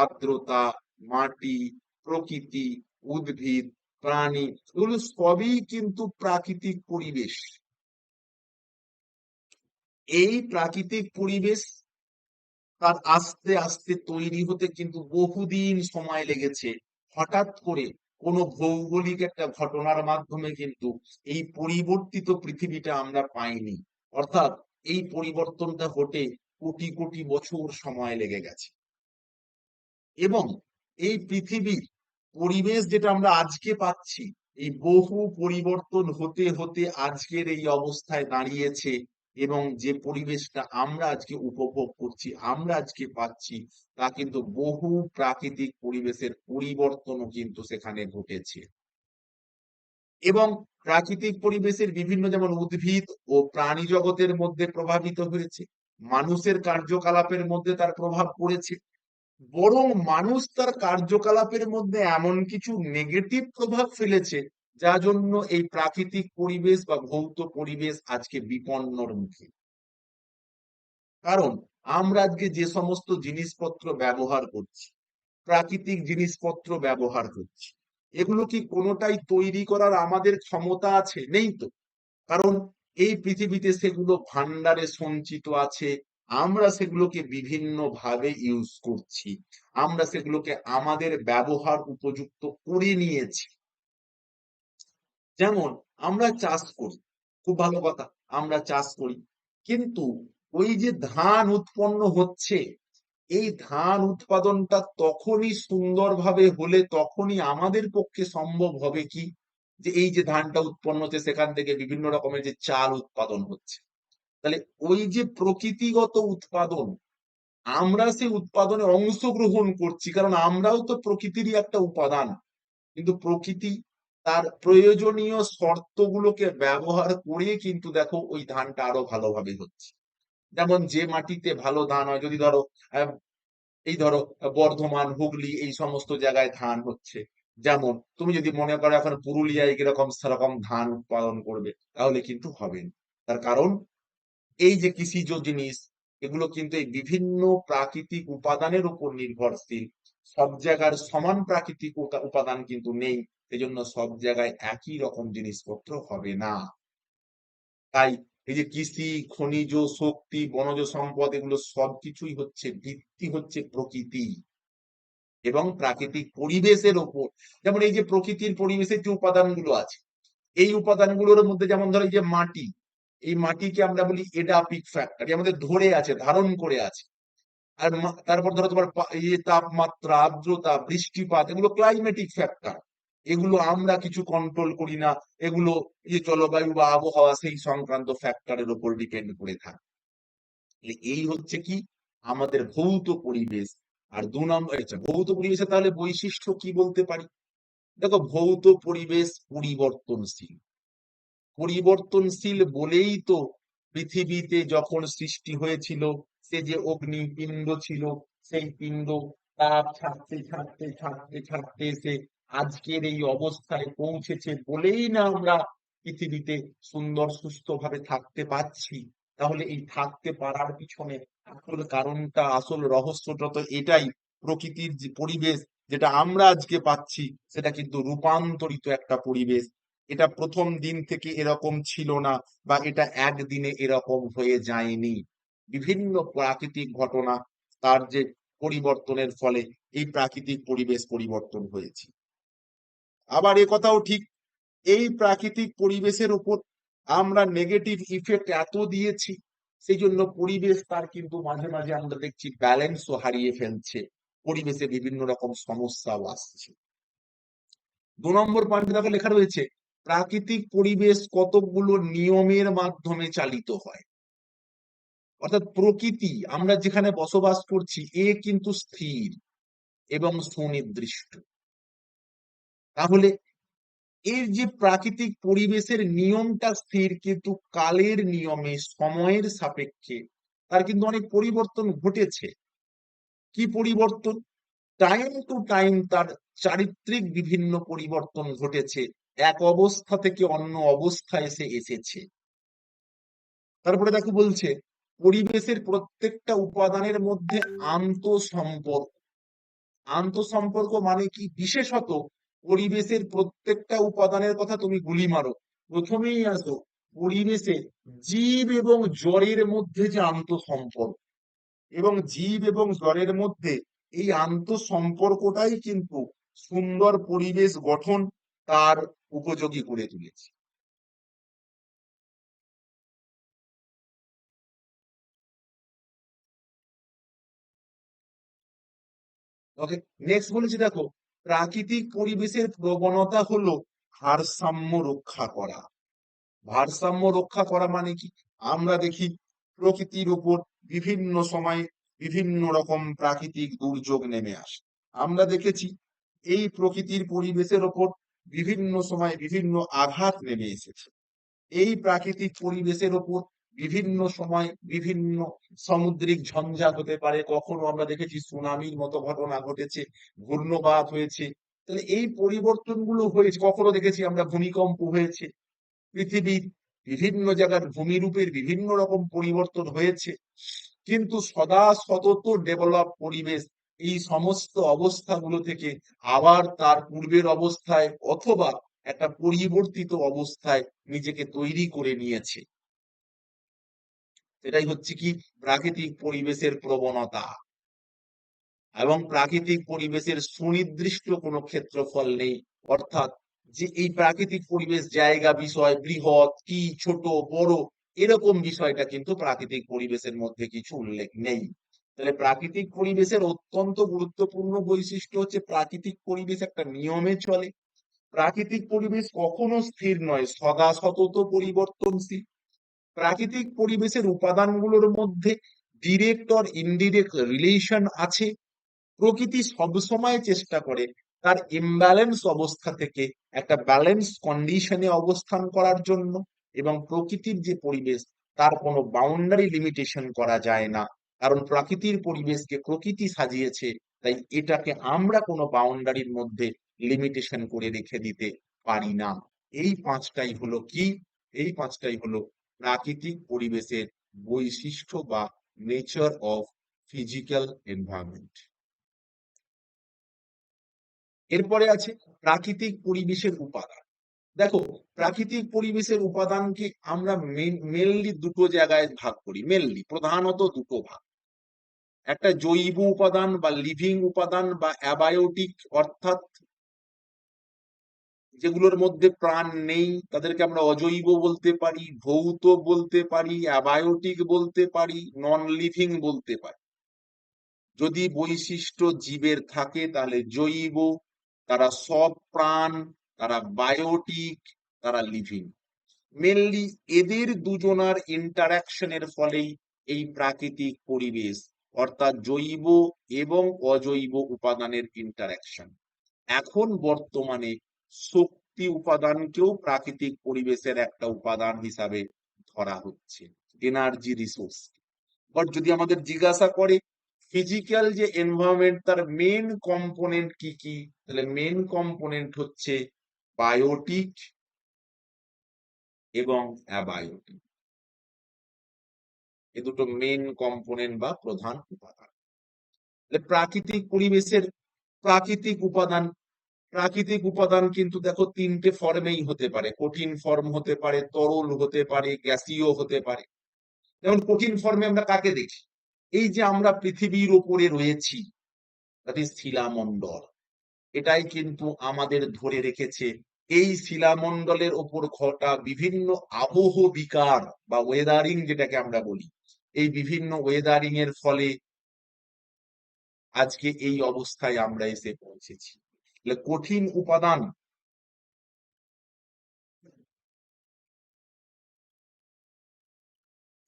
আর্দ্রতা, মাটি, প্রকৃতি, উদ্ভিদ, প্রাণী, এগুলো সবই কিন্তু প্রাকৃতিক পরিবেশ। এই প্রাকৃতিক পরিবেশ তার আস্তে আস্তে তৈরি হতে কিন্তু বহুদিন সময় লেগেছে। হঠাৎ করে কোনো ভৌগোলিক একটা ঘটনার মাধ্যমে কিন্তু এই পরিবর্তিত পৃথিবীটা আমরা পাইনি। অর্থাৎ এই পরিবর্তনটা ঘটে কোটি কোটি বছর সময় লেগে গেছে। এবং এই পৃথিবীর পরিবেশ যেটা আমরা আজকে পাচ্ছি, এই বহু পরিবর্তন হতে হতে আজকের এই অবস্থায় দাঁড়িয়েছে। এবং যে পরিবেশটা আমরা আজকে উপভোগ করছি, আমরা আজকে পাচ্ছি, তা কিন্তু বহু প্রাকৃতিক পরিবেশের পরিবর্তনও কিন্তু সেখানে ঘটেছে। এবং প্রাকৃতিক পরিবেশের বিভিন্ন যেমন উদ্ভিদ ও প্রাণী জগতের মধ্যে প্রভাবিত হয়েছে, মানুষের কার্যকলাপের মধ্যে তার প্রভাব পড়েছে। বরং মানুষ তার কার্যকলাপের মধ্যে এমন কিছু নেগেটিভ প্রভাব ফেলেছে, যার জন্য এই প্রাকৃতিক পরিবেশ বা ভৌত পরিবেশ আজকে বিপন্নর মুখে। কারণ আমরা আজকে যে সমস্ত জিনিসপত্র ব্যবহার করছি, প্রাকৃতিক জিনিসপত্র ব্যবহার করছি, এগুলো কি কোনোটাই তৈরি করার আমাদের ক্ষমতা আছে? নেই তো। কারণ এই পৃথিবীতে সেগুলো ভান্ডারে সঞ্চিত আছে, আমরা সেগুলোকে বিভিন্ন ভাবে ইউজ করছি, আমরা সেগুলোকে আমাদের ব্যবহার উপযুক্ত করে নিয়েছি। যেমন আমরা চাষ করি, খুব ভালো কথা, আমরা চাষ করি, কিন্তু ওই যে ধান উৎপন্ন হচ্ছে, এই ধান উৎপাদনটা তখনই সুন্দরভাবে হলে তখনই আমাদের পক্ষে সম্ভব হবে কি, যে এই যে ধানটা উৎপন্ন হচ্ছে সেখান থেকে বিভিন্ন রকমের যে চাল উৎপাদন হচ্ছে। তাহলে ওই যে প্রকৃতিগত উৎপাদন, আমরা সেই উৎপাদনে অংশগ্রহণ করছি, কারণ আমরাও তো প্রকৃতিরই একটা উপাদান। কিন্তু প্রকৃতি তার প্রয়োজনীয় শর্তগুলোকে ব্যবহার করে কিন্তু দেখো ওই ধানটা আরো ভালোভাবে হচ্ছে। যেমন যে মাটিতে ভালো ধান হয়, যদি ধরো আহ, এই ধরো বর্ধমান, হুগলি, এই সমস্ত জায়গায় ধান হচ্ছে, যেমন তুমি যদি মনে করো এখন পুরুলিয়ায় এরকম সেরকম ধান উৎপাদন করবে, তাহলে কিন্তু হবে না। তার কারণ এই যে কৃষিজ জিনিস, এগুলো কিন্তু এই বিভিন্ন প্রাকৃতিক উপাদানের উপর নির্ভরশীল। সব জায়গার সমান প্রাকৃতিক উপাদান কিন্তু নেই, সেজন্য সব জায়গায় একই রকম জিনিসপত্র হবে না। তাই এই যে কৃষি, খনিজ শক্তি, বনজ সম্পদ, এগুলো সবকিছুই হচ্ছে ভিত্তি হচ্ছে প্রকৃতি এবং প্রাকৃতিক পরিবেশের ওপর। যেমন এই যে প্রকৃতির পরিবেশের যে উপাদানগুলো আছে, এই উপাদানগুলোর মধ্যে যেমন ধরো এই যে মাটি, এই মাটিকে আমরা বলি এডাপিক ফ্যাক্টর, আমাদের ধরে আছে, ধারণ করে আছে। আর তারপর ধরো তোমার এই তাপমাত্রা, আর্দ্রতা, বৃষ্টিপাত, এগুলো ক্লাইমেটিক ফ্যাক্টর, এগুলো আমরা কিছু কন্ট্রোল করি না। এগুলো এই যে জলবায়ু বা আবহাওয়া, সেই সংক্রান্ত ফ্যাক্টরের উপর ডিপেন্ড করে থাকে। এই হচ্ছে কি আমাদের ভৌত পরিবেশ। আর 2 নম্বর, আচ্ছা ভৌত পরিবেশে তাহলে বৈশিষ্ট্য কি বলতে পারি? দেখো ভৌত পরিবেশ পরিবর্তনশীল। পরিবর্তনশীল বলেই তো পৃথিবীতে যখন সৃষ্টি হয়েছিল, সে যে অগ্নি পিণ্ড ছিল, সেই পিণ্ড তাপ ছাড়তে ছাড়তে ছাড়তে ছাড়তে এসে আজকের এই অবস্থায় পৌঁছেছে বলেই না আমরা পৃথিবীতে সুন্দর সুস্থভাবে থাকতে পারছি, তাহলে এই থাকতে পারার পিছনে আসল কারণটা, আসল রহস্যটা তো এটাই, প্রকৃতির যে পরিবেশ যেটা আমরা আজকে পাচ্ছি সেটা কিন্তু রূপান্তরিত একটা পরিবেশ। এটা প্রথম দিন থেকে এরকম ছিল না, বা এটা একদিনে এরকম হয়ে যায়নি। বিভিন্ন প্রাকৃতিক ঘটনা, তার যে পরিবর্তনের ফলে এই প্রাকৃতিক পরিবেশ পরিবর্তন হয়েছে। আবার এ কথাও ঠিক, এই প্রাকৃতিক পরিবেশের উপর আমরা নেগেটিভ ইফেক্ট এত দিয়েছি, সেই জন্য পরিবেশ তার কিন্তু মাঝে মাঝে আমরা দেখছি ব্যালেন্সও হারিয়ে ফেলছে, পরিবেশে বিভিন্ন রকম সমস্যাও আসছে। 2 নম্বর পয়েন্ট দেখো লেখা রয়েছে, প্রাকৃতিক পরিবেশ কতগুলো নিয়মের মাধ্যমে চালিত হয়। অর্থাৎ প্রকৃতি, আমরা যেখানে বসবাস করছি, এ কিন্তু স্থির এবং সুনির্দিষ্ট। তাহলে এর যে প্রাকৃতিক পরিবেশের নিয়মটা স্থির, কিন্তু কালের নিয়মে, সময়ের সাপেক্ষে তার কিন্তু অনেক পরিবর্তন ঘটেছে। কি পরিবর্তন? টাইম টু টাইম তার চারিত্রিক বিভিন্ন পরিবর্তন ঘটেছে, এক অবস্থা থেকে অন্য অবস্থায় এসে এসেছে। তারপরে দেখো বলছে, পরিবেশের প্রত্যেকটা উপাদানের মধ্যে আন্তঃসম্পর্ক। আন্তঃসম্পর্ক মানে কি? বিশেষত পরিবেশের প্রত্যেকটা উপাদানের কথা তুমি গুলি মারো, প্রথমেই আসো পরিবেশে জীব এবং জড়ের মধ্যে যে আন্তঃসম্পর্ক, এবং জীব এবং জড়ের মধ্যে এই আন্তঃসম্পর্কটাই কিন্তু সুন্দর পরিবেশ গঠন তার উপযোগী করে তুলেছে। ওকে, নেক্সট বলেছি দেখো, প্রাকৃতিক পরিবেশের প্রবণতা হলো ভারসাম্য রক্ষা করা। ভারসাম্য রক্ষা করা মানে কি? আমরা দেখি প্রকৃতির উপর বিভিন্ন সময়ে বিভিন্ন রকম প্রাকৃতিক দুর্যোগ নেমে আসে। আমরা দেখেছি এই প্রকৃতির পরিবেশের ওপর বিভিন্ন সময় বিভিন্ন আঘাত নেমে এসেছে। এই প্রাকৃতিক পরিবেশের ওপর বিভিন্ন সময় বিভিন্ন সামুদ্রিক ঝঞ্ঝা হতে পারে, কখনো আমরা দেখেছি সুনামির মতো ঘটনা ঘটেছে, ঘূর্ণবাত হয়েছে। তাহলে এই পরিবর্তনগুলো হয়েছে, কখনো দেখেছি আমরা ভূমিকম্প হয়েছে, পৃথিবীর বিভিন্ন জায়গার ভূমিরূপের বিভিন্ন রকম পরিবর্তন হয়েছে। কিন্তু সদা সতত ডেভেলপ পরিবেশ এই সমস্ত অবস্থাগুলো থেকে আবার তার পূর্বের অবস্থায় অথবা একটা পরিবর্তিত অবস্থায় নিজেকে তৈরি করে নিয়েছে। এটাই হচ্ছে কি প্রাকৃতিক পরিবেশের প্রবণতা। এবং প্রাকৃতিক পরিবেশের সুনির্দিষ্ট কোনো ক্ষেত্রফল নেই, অর্থাৎ যে এই প্রাকৃতিক পরিবেশ জায়গা বিষয়, বৃহৎ কি ছোট বড়, এরকম বিষয়টা কিন্তু প্রাকৃতিক পরিবেশের মধ্যে কিছু উল্লেখ নেই। তাহলে প্রাকৃতিক পরিবেশের অত্যন্ত গুরুত্বপূর্ণ বৈশিষ্ট্য হচ্ছে প্রাকৃতিক পরিবেশ একটা নিয়মে চলে। প্রাকৃতিক পরিবেশ কখনো স্থির নয়, সদা সতত পরিবর্তনশীল। প্রাকৃতিক পরিবেশের উপাদানগুলোর মধ্যে ডিরেক্ট অর ইনডিরেক্ট রিলেশন আছে। প্রকৃতি সবসময় চেষ্টা করে তার ইমব্যালেন্স অবস্থা থেকে একটা ব্যালেন্স কন্ডিশনে অবস্থান করার জন্য, এবং প্রকৃতির যে পরিবেশ তার কোনো বাউন্ডারি লিমিটেশন করা যায় না, কারণ প্রকৃতির পরিবেশকে প্রকৃতি সাজিয়েছে, তাই এটাকে আমরা কোনো বাউন্ডারির মধ্যে লিমিটেশন করে রেখে দিতে পারি না। এই পাঁচটাই হলো কি? এই পাঁচটাই হলো প্রাকৃতিক পরিবেশের বৈশিষ্ট্য বা নেচার অফ ফিজিক্যাল এনভায়রনমেন্ট। এরপরে আছে প্রাকৃতিক পরিবেশের উপাদান। দেখো, প্রাকৃতিক পরিবেশের উপাদানকে আমরা মেনলি দুটো জায়গায় ভাগ করি, মেনলি প্রধানত দুটো ভাগ। একটা জৈব উপাদান বা লিভিং উপাদান বা অ্যাবায়োটিক, অর্থাৎ যেগুলোর মধ্যে প্রাণ নেই তাদেরকে আমরা অজৈব বলতে পারি, ভৌত বলতে পারি, অ্যাবায়োটিক বলতে পারি, নন লিভিং বলতে পারি। যদি বৈশিষ্ট্য জীবের থাকে তাহলে জৈব, তারা সব প্রাণ, তারা বায়োটিক, তারা লিভিং। মেনলি এদের দুজনার ইন্টারাকশনের ফলেই এই প্রাকৃতিক পরিবেশ, অর্থাৎ জৈব এবং অজৈব উপাদানের ইন্টারাকশন। এখন বর্তমানে শক্তি উপাদানকেও প্রাকৃতিক পরিবেশের একটা উপাদান হিসাবে ধরা হচ্ছে, এনার্জি রিসোর্স। বাট যদি আমাদের জিজ্ঞাসা করে ফিজিক্যাল যে এনভায়রনমেন্ট তার মেন কম্পোনেন্ট কি কি, তাহলে মেন কম্পোনেন্ট হচ্ছে বায়োটিক, এবং অ্যাবায়োটিক। এ দুটো মেন কম্পোনেন্ট বা প্রধান উপাদান। প্রাকৃতিক পরিবেশের প্রাকৃতিক উপাদান, প্রাকৃতিক উপাদান কিন্তু দেখো তিনটে ফর্মেই হতে পারে, কঠিন ফর্ম হতে পারে, তরল হতে পারে, গ্যাসীয় হতে পারে। যেমন কঠিন ফর্মে আমরা কাকে দেখি? এই যে আমরা পৃথিবীর উপরে রয়েছি, দ্যাট ইজ শিলামণ্ডল, এটাই কিন্তু আমাদের ধরে রেখেছে। এই শিলামণ্ডলের ওপর ঘটা বিভিন্ন আবহ বিকার বা ওয়েদারিং যেটাকে আমরা বলি, এই বিভিন্ন ওয়েদারিং এর ফলে আজকে এই অবস্থায় আমরা এসে পৌঁছেছি। কঠিন উপাদান,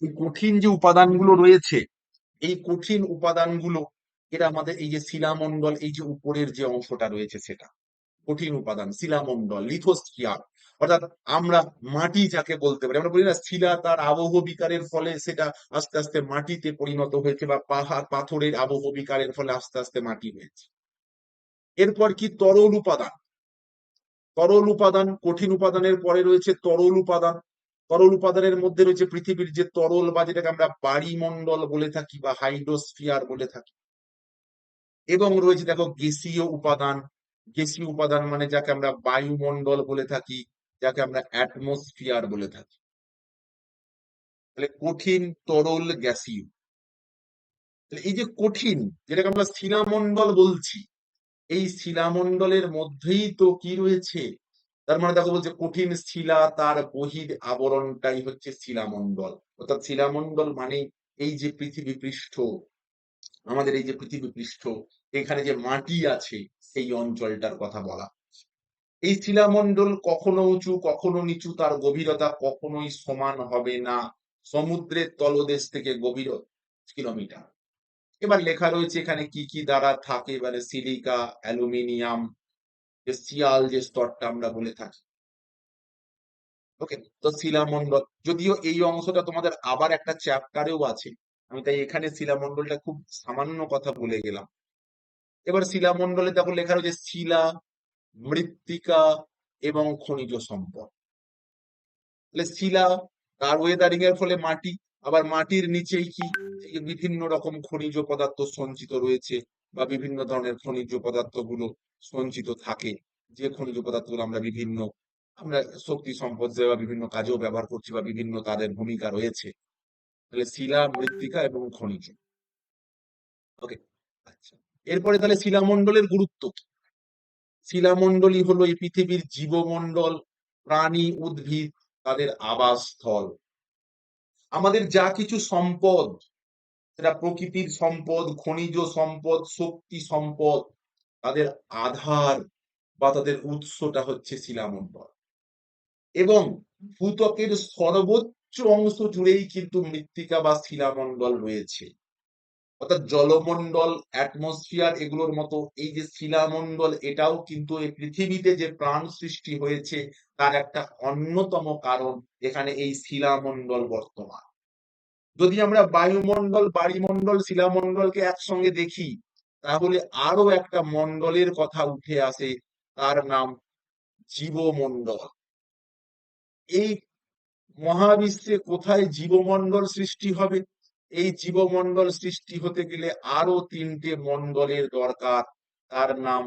এই কঠিন যে উপাদানগুলো রয়েছে, এই কঠিন উপাদানগুলো এরা আমাদের এই যে শিলামণ্ডল, এই যে উপরের যে অংশটা রয়েছে সেটা কঠিন উপাদান, শিলামণ্ডল, লিথোস্ফিয়ার। অর্থাৎ আমরা মাটি যাকে বলতে পারি, আমরা বলি না শিলা তার আবহ বিকারের ফলে সেটা আস্তে আস্তে মাটিতে পরিণত হয়েছে, বা পাহাড় পাথরের আবহ বিকারের ফলে আস্তে আস্তে মাটি হয়েছে। এরপর কি তরল উপাদান, তরল উপাদান, কঠিন উপাদানের পরে রয়েছে তরল উপাদান। তরল উপাদানের মধ্যে রয়েছে পৃথিবীর যে তরল বা যেটাকে আমরা বায়ুমণ্ডল বলে থাকি বা হাইড্রোস্ফিয়ার বলে থাকি। এবং রয়েছে দেখো গ্যাসীয় উপাদান, গ্যাসীয় উপাদান মানে যাকে আমরা বায়ুমণ্ডল বলে থাকি, যাকে আমরা অ্যাটমসফিয়ার বলে থাকি। তাহলে কঠিন, তরল, গ্যাসীয়। তাহলে এই যে কঠিন, যেটাকে আমরা শিলামণ্ডল বলছি, এই শিলামণ্ডলের মধ্যেই তো কি রয়েছে? তার মানে দেখো বলছে কঠিন শিলা তার বহির আবরণটাই হচ্ছে শিলামণ্ডল। অর্থাৎ শিলামণ্ডল মানে এই যে পৃথিবী পৃষ্ঠ, আমাদের এই যে পৃথিবী পৃষ্ঠ, এখানে যে মাটি আছে সেই অঞ্চলটার কথা বলা। এই শিলামণ্ডল কখনো উঁচু কখনো নিচু, তার গভীরতা কখনোই সমান হবে না সমুদ্রের তলদেশ থেকে গভীর কিলোমিটার। এবার লেখা রয়েছে এখানে কি কি দ্বারা থাকে, এবারে সিলিকা, অ্যালুমিনিয়াম, যে সিয়াল যে স্তরটা আমরা বলে থাকি। ওকে, তো শিলামণ্ডল, যদিও এই অংশটা তোমাদের আবার একটা চ্যাপ্টারেও আছে, আমি তাই এখানে শিলামণ্ডলটা খুব সামান্য কথা বলে গেলাম। এবার শিলামণ্ডলে দেখো লেখা রয়েছে শিলা, মৃত্তিকা এবং খনিজ সম্পদ। তাহলে শিলা তার ওয়েদারিং এর ফলে মাটি, আবার মাটির নিচেই কি বিভিন্ন রকম খনিজ পদার্থ সঞ্চিত রয়েছে, বা বিভিন্ন ধরনের খনিজ পদার্থ গুলো সঞ্চিত থাকে, যে খনিজ পদার্থগুলো আমরা বিভিন্ন আমরা শক্তি সম্পদ বা বিভিন্ন কাজেও ব্যবহার করছি, বা বিভিন্ন তাদের ভূমিকা রয়েছে। তাহলে শিলা, মৃত্তিকা এবং খনিজ। ওকে, আচ্ছা, এরপরে তাহলে শিলামণ্ডলের গুরুত্ব কি? শিলামণ্ডলই হলো এই পৃথিবীর জীবমণ্ডল, প্রাণী, উদ্ভিদ তাদের আবাসস্থল। আমাদের যা কিছু সম্পদ, সেটা প্রকৃতির সম্পদ, খনিজ সম্পদ, শক্তি সম্পদ, তাদের আধার বা তাদের উৎসটা হচ্ছে শিলামণ্ডল। এবং ভূত্বকের সর্বোচ্চ অংশ জুড়েই কিন্তু মৃত্তিকা বা শিলামণ্ডল রয়েছে। অর্থাৎ জলমণ্ডল, অ্যাটমসফিয়ার এগুলোর মতো এই যে শিলামণ্ডল, এটাও কিন্তু এই পৃথিবীতে যে প্রাণ সৃষ্টি হয়েছে তার একটা অন্যতম কারণ এখানে এই শিলামণ্ডল বর্তমান। যদি আমরা বায়ুমণ্ডল, বায়ুমণ্ডল, শিলামণ্ডলকে একসঙ্গে দেখি, তাহলে আরো একটা মণ্ডলের কথা উঠে আসে, তার নাম জীবমণ্ডল। এই মহাবিশ্বে কোথায় জীবমণ্ডল সৃষ্টি হবে? এই জীবমণ্ডল সৃষ্টি হতে গেলে আরো তিনটে মণ্ডলের দরকার। তার নাম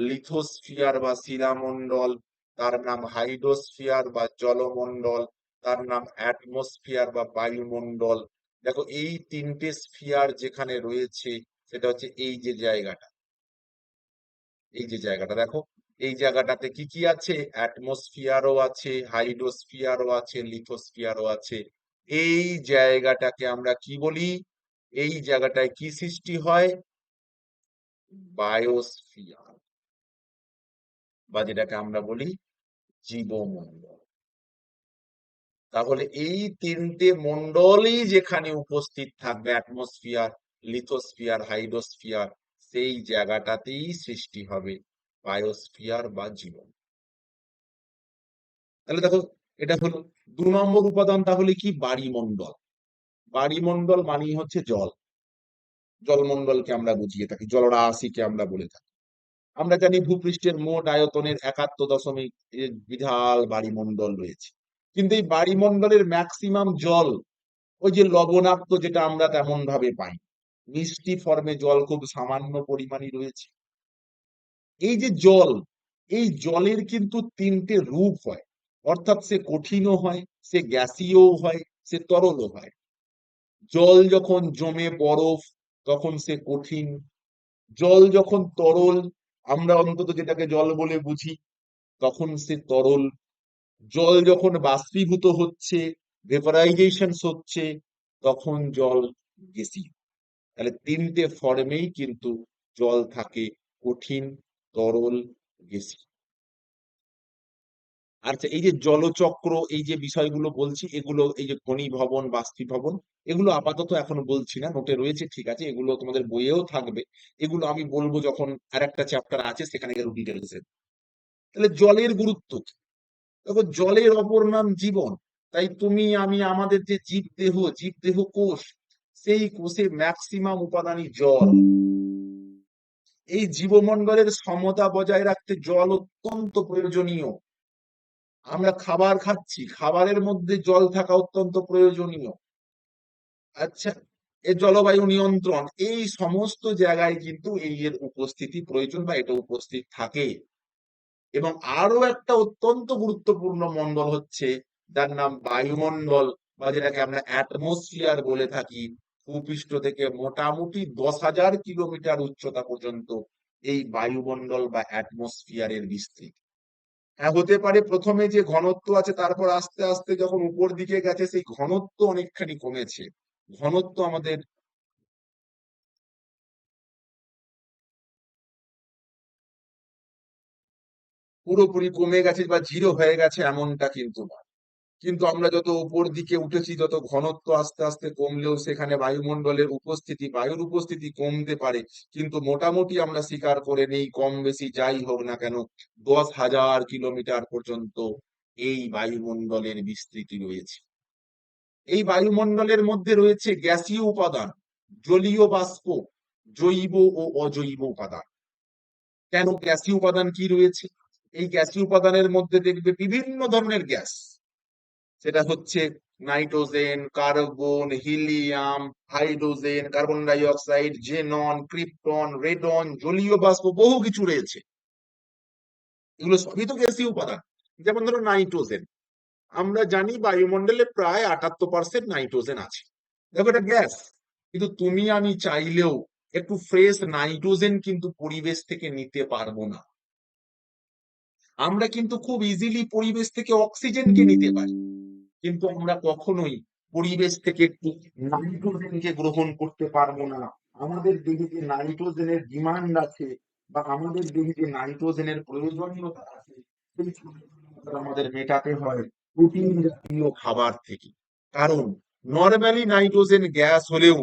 লিথোস্ফিয়ার বা শিলামণ্ডল, তার নাম হাইড্রোস্ফিয়ার বা জলমণ্ডল, তার নাম অ্যাটমসফিয়ার বা বায়ুমণ্ডল। দেখো এই তিনটে স্ফিয়ার যেখানে রয়েছে, সেটা হচ্ছে এই যে জায়গাটা, এই যে জায়গাটা দেখো, এই জায়গাটাতে কি কি আছে? অ্যাটমসফিয়ারও আছে, হাইড্রোস্ফিয়ারও আছে, লিথোস্ফিয়ারও আছে। এই জায়গাটাকে আমরা কি বলি? এই জায়গাটায় কি সৃষ্টি হয়? বায়োস্ফিয়ার, বা যেটাকে আমরা বলি জীবমণ্ডল। তাহলে এই তিনটে মণ্ডলই যেখানে উপস্থিত থাকবে, অ্যাটমসফিয়ার, লিথোস্ফিয়ার, হাইড্রোস্ফিয়ার, সেই জায়গাটাতেই সৃষ্টি হবে বায়োস্ফিয়ার বা জীবন। তাহলে দেখো, এটা হলো 2 নম্বর উপাদান। তাহলে কি? বাড়িমণ্ডল। বাড়িমণ্ডল মানেই হচ্ছে জল, জলমণ্ডলকে আমরা বুঝিয়ে থাকি, জলরাশিকে আমরা বলে থাকি। আমরা জানি ভূপৃষ্ঠের মোট আয়তনের 71.1 বিশাল বাড়িমণ্ডল রয়েছে। কিন্তু এই বায়ুমণ্ডলের ম্যাক্সিমাম জল ওই যে লবণাক্ত, যেটা আমরা তেমন ভাবে পাই। মিষ্টি ফর্মে জল খুব সামান্য পরিমাণই রয়েছে। এই যে জল, এই জলের কিন্তু তিনটে রূপ হয়, অর্থাৎ সে কঠিনও হয়, সে গ্যাসীয় হয়, সে তরলও হয়। জল যখন জমে বরফ তখন সে কঠিন, জল যখন তরল, আমরা অন্তত যেটাকে জল বলে বুঝি, তখন সে তরল। জল যখন বাষ্পীভূত হচ্ছে, ভেপারাইজেশন হচ্ছে, তখন জল গ্যাসীয়। তাহলে তিনটে ফর্মেই কিন্তু জল থাকে, কঠিন, তরল, গ্যাসীয়। আচ্ছা, এই যে জলচক্র, এই যে বিষয়গুলো বলছি, এগুলো এই যে ঘনীভবন, বাষ্পীভবন, এগুলো আপাতত এখন বলছি না, নোটে রয়েছে, ঠিক আছে, এগুলো তোমাদের বইয়েও থাকবে। এগুলো আমি বলবো যখন আর একটা চ্যাপ্টার আছে সেখানে আরো ডিটেলসে। তাহলে জলের গুরুত্ব কি? দেখো, জলের অপর নাম জীবন। তাই তুমি আমি, আমাদের যে জীব দেহ কোষ, সেই কোষে ম্যাক্সিমাম উপাদানই জল। এই জীবমণ্ডলের সমতা বজায় রাখতে জল অত্যন্ত প্রয়োজনীয়। আমরা খাবার খাচ্ছি, খাবারের মধ্যে জল থাকা অত্যন্ত প্রয়োজনীয়। আচ্ছা, এর জলবায়ু নিয়ন্ত্রণ, এই সমস্ত জায়গায় কিন্তু এই এর উপস্থিতি প্রয়োজন, বা এটা উপস্থিত থাকে। এবং আরো একটা অত্যন্ত গুরুত্বপূর্ণ মণ্ডল হচ্ছে, যার নাম বায়ুমণ্ডল, বা যেটাকে আমরা অ্যাটমসফিয়ার বলে থাকি। ভূপৃষ্ঠ থেকে মোটামুটি 10,000 কিলোমিটার উচ্চতা পর্যন্ত এই বায়ুমণ্ডল বা অ্যাটমসফিয়ারের বিস্তৃতি। হ্যাঁ, হতে পারে প্রথমে যে ঘনত্ব আছে, তারপর আস্তে আস্তে যখন উপর দিকে গেছে সেই ঘনত্ব অনেকখানি কমেছে। ঘনত্ব আমাদের পুরোপুরি কমে গেছে বা জিরো হয়ে গেছে এমনটা কিন্তু নয়। কিন্তু আমরা যত উপর দিকে উঠেছি, তত ঘনত্ব আস্তে আস্তে কমলেও সেখানে বায়ুমণ্ডলের উপস্থিতি, বায়ুর উপস্থিতি কমতে পারে। কিন্তু মোটামুটি আমরা স্বীকার করে নেই, কম বেশি যাই হোক না কেন, 10,000 কিলোমিটার পর্যন্ত এই বায়ুমণ্ডলের বিস্তৃতি রয়েছে। এই বায়ুমণ্ডলের মধ্যে রয়েছে গ্যাসীয় উপাদান, জলীয় বাষ্প, জৈব ও অজৈব উপাদান। কেন গ্যাসীয় উপাদান কি রয়েছে? এই গ্যাসীয় উপাদানের মধ্যে দেখবে বিভিন্ন ধরনের গ্যাস, সেটা হচ্ছে nitrogen, carbon, helium, hydrogen, carbon dioxide, xenon, krypton, radon, জলীয় বাষ্প, বহু কিছু রয়েছে। এগুলো সবই তো গ্যাসীয় উপাদান। যেমন ধরো নাইট্রোজেন, আমরা জানি বায়ুমণ্ডলে প্রায় 78% নাইট্রোজেন আছে। দেখো, এটা গ্যাস, কিন্তু তুমি আমি চাইলেও একটু ফ্রেশ নাইট্রোজেন কিন্তু পরিবেশ থেকে নিতে পারবো না। আমরা কিন্তু খুব ইজিলি পরিবেশ থেকে অক্সিজেনকে নিতে পারি, কিন্তু আমরা কখনোই পরিবেশ থেকে একটু নাইট্রোজেনকে গ্রহণ করতে পারবো না। আমাদের দেহে যে নাইট্রোজেনের ডিমান্ড আছে, বা আমাদের দেহে যে নাইট্রোজেনের প্রয়োজনীয়তা আছে, সেই প্রয়োজনীয়তা আমাদের মেটাতে হয় প্রোটিন জাতীয় খাবার থেকে। কারণ নর্মালি নাইট্রোজেন গ্যাস হলেও,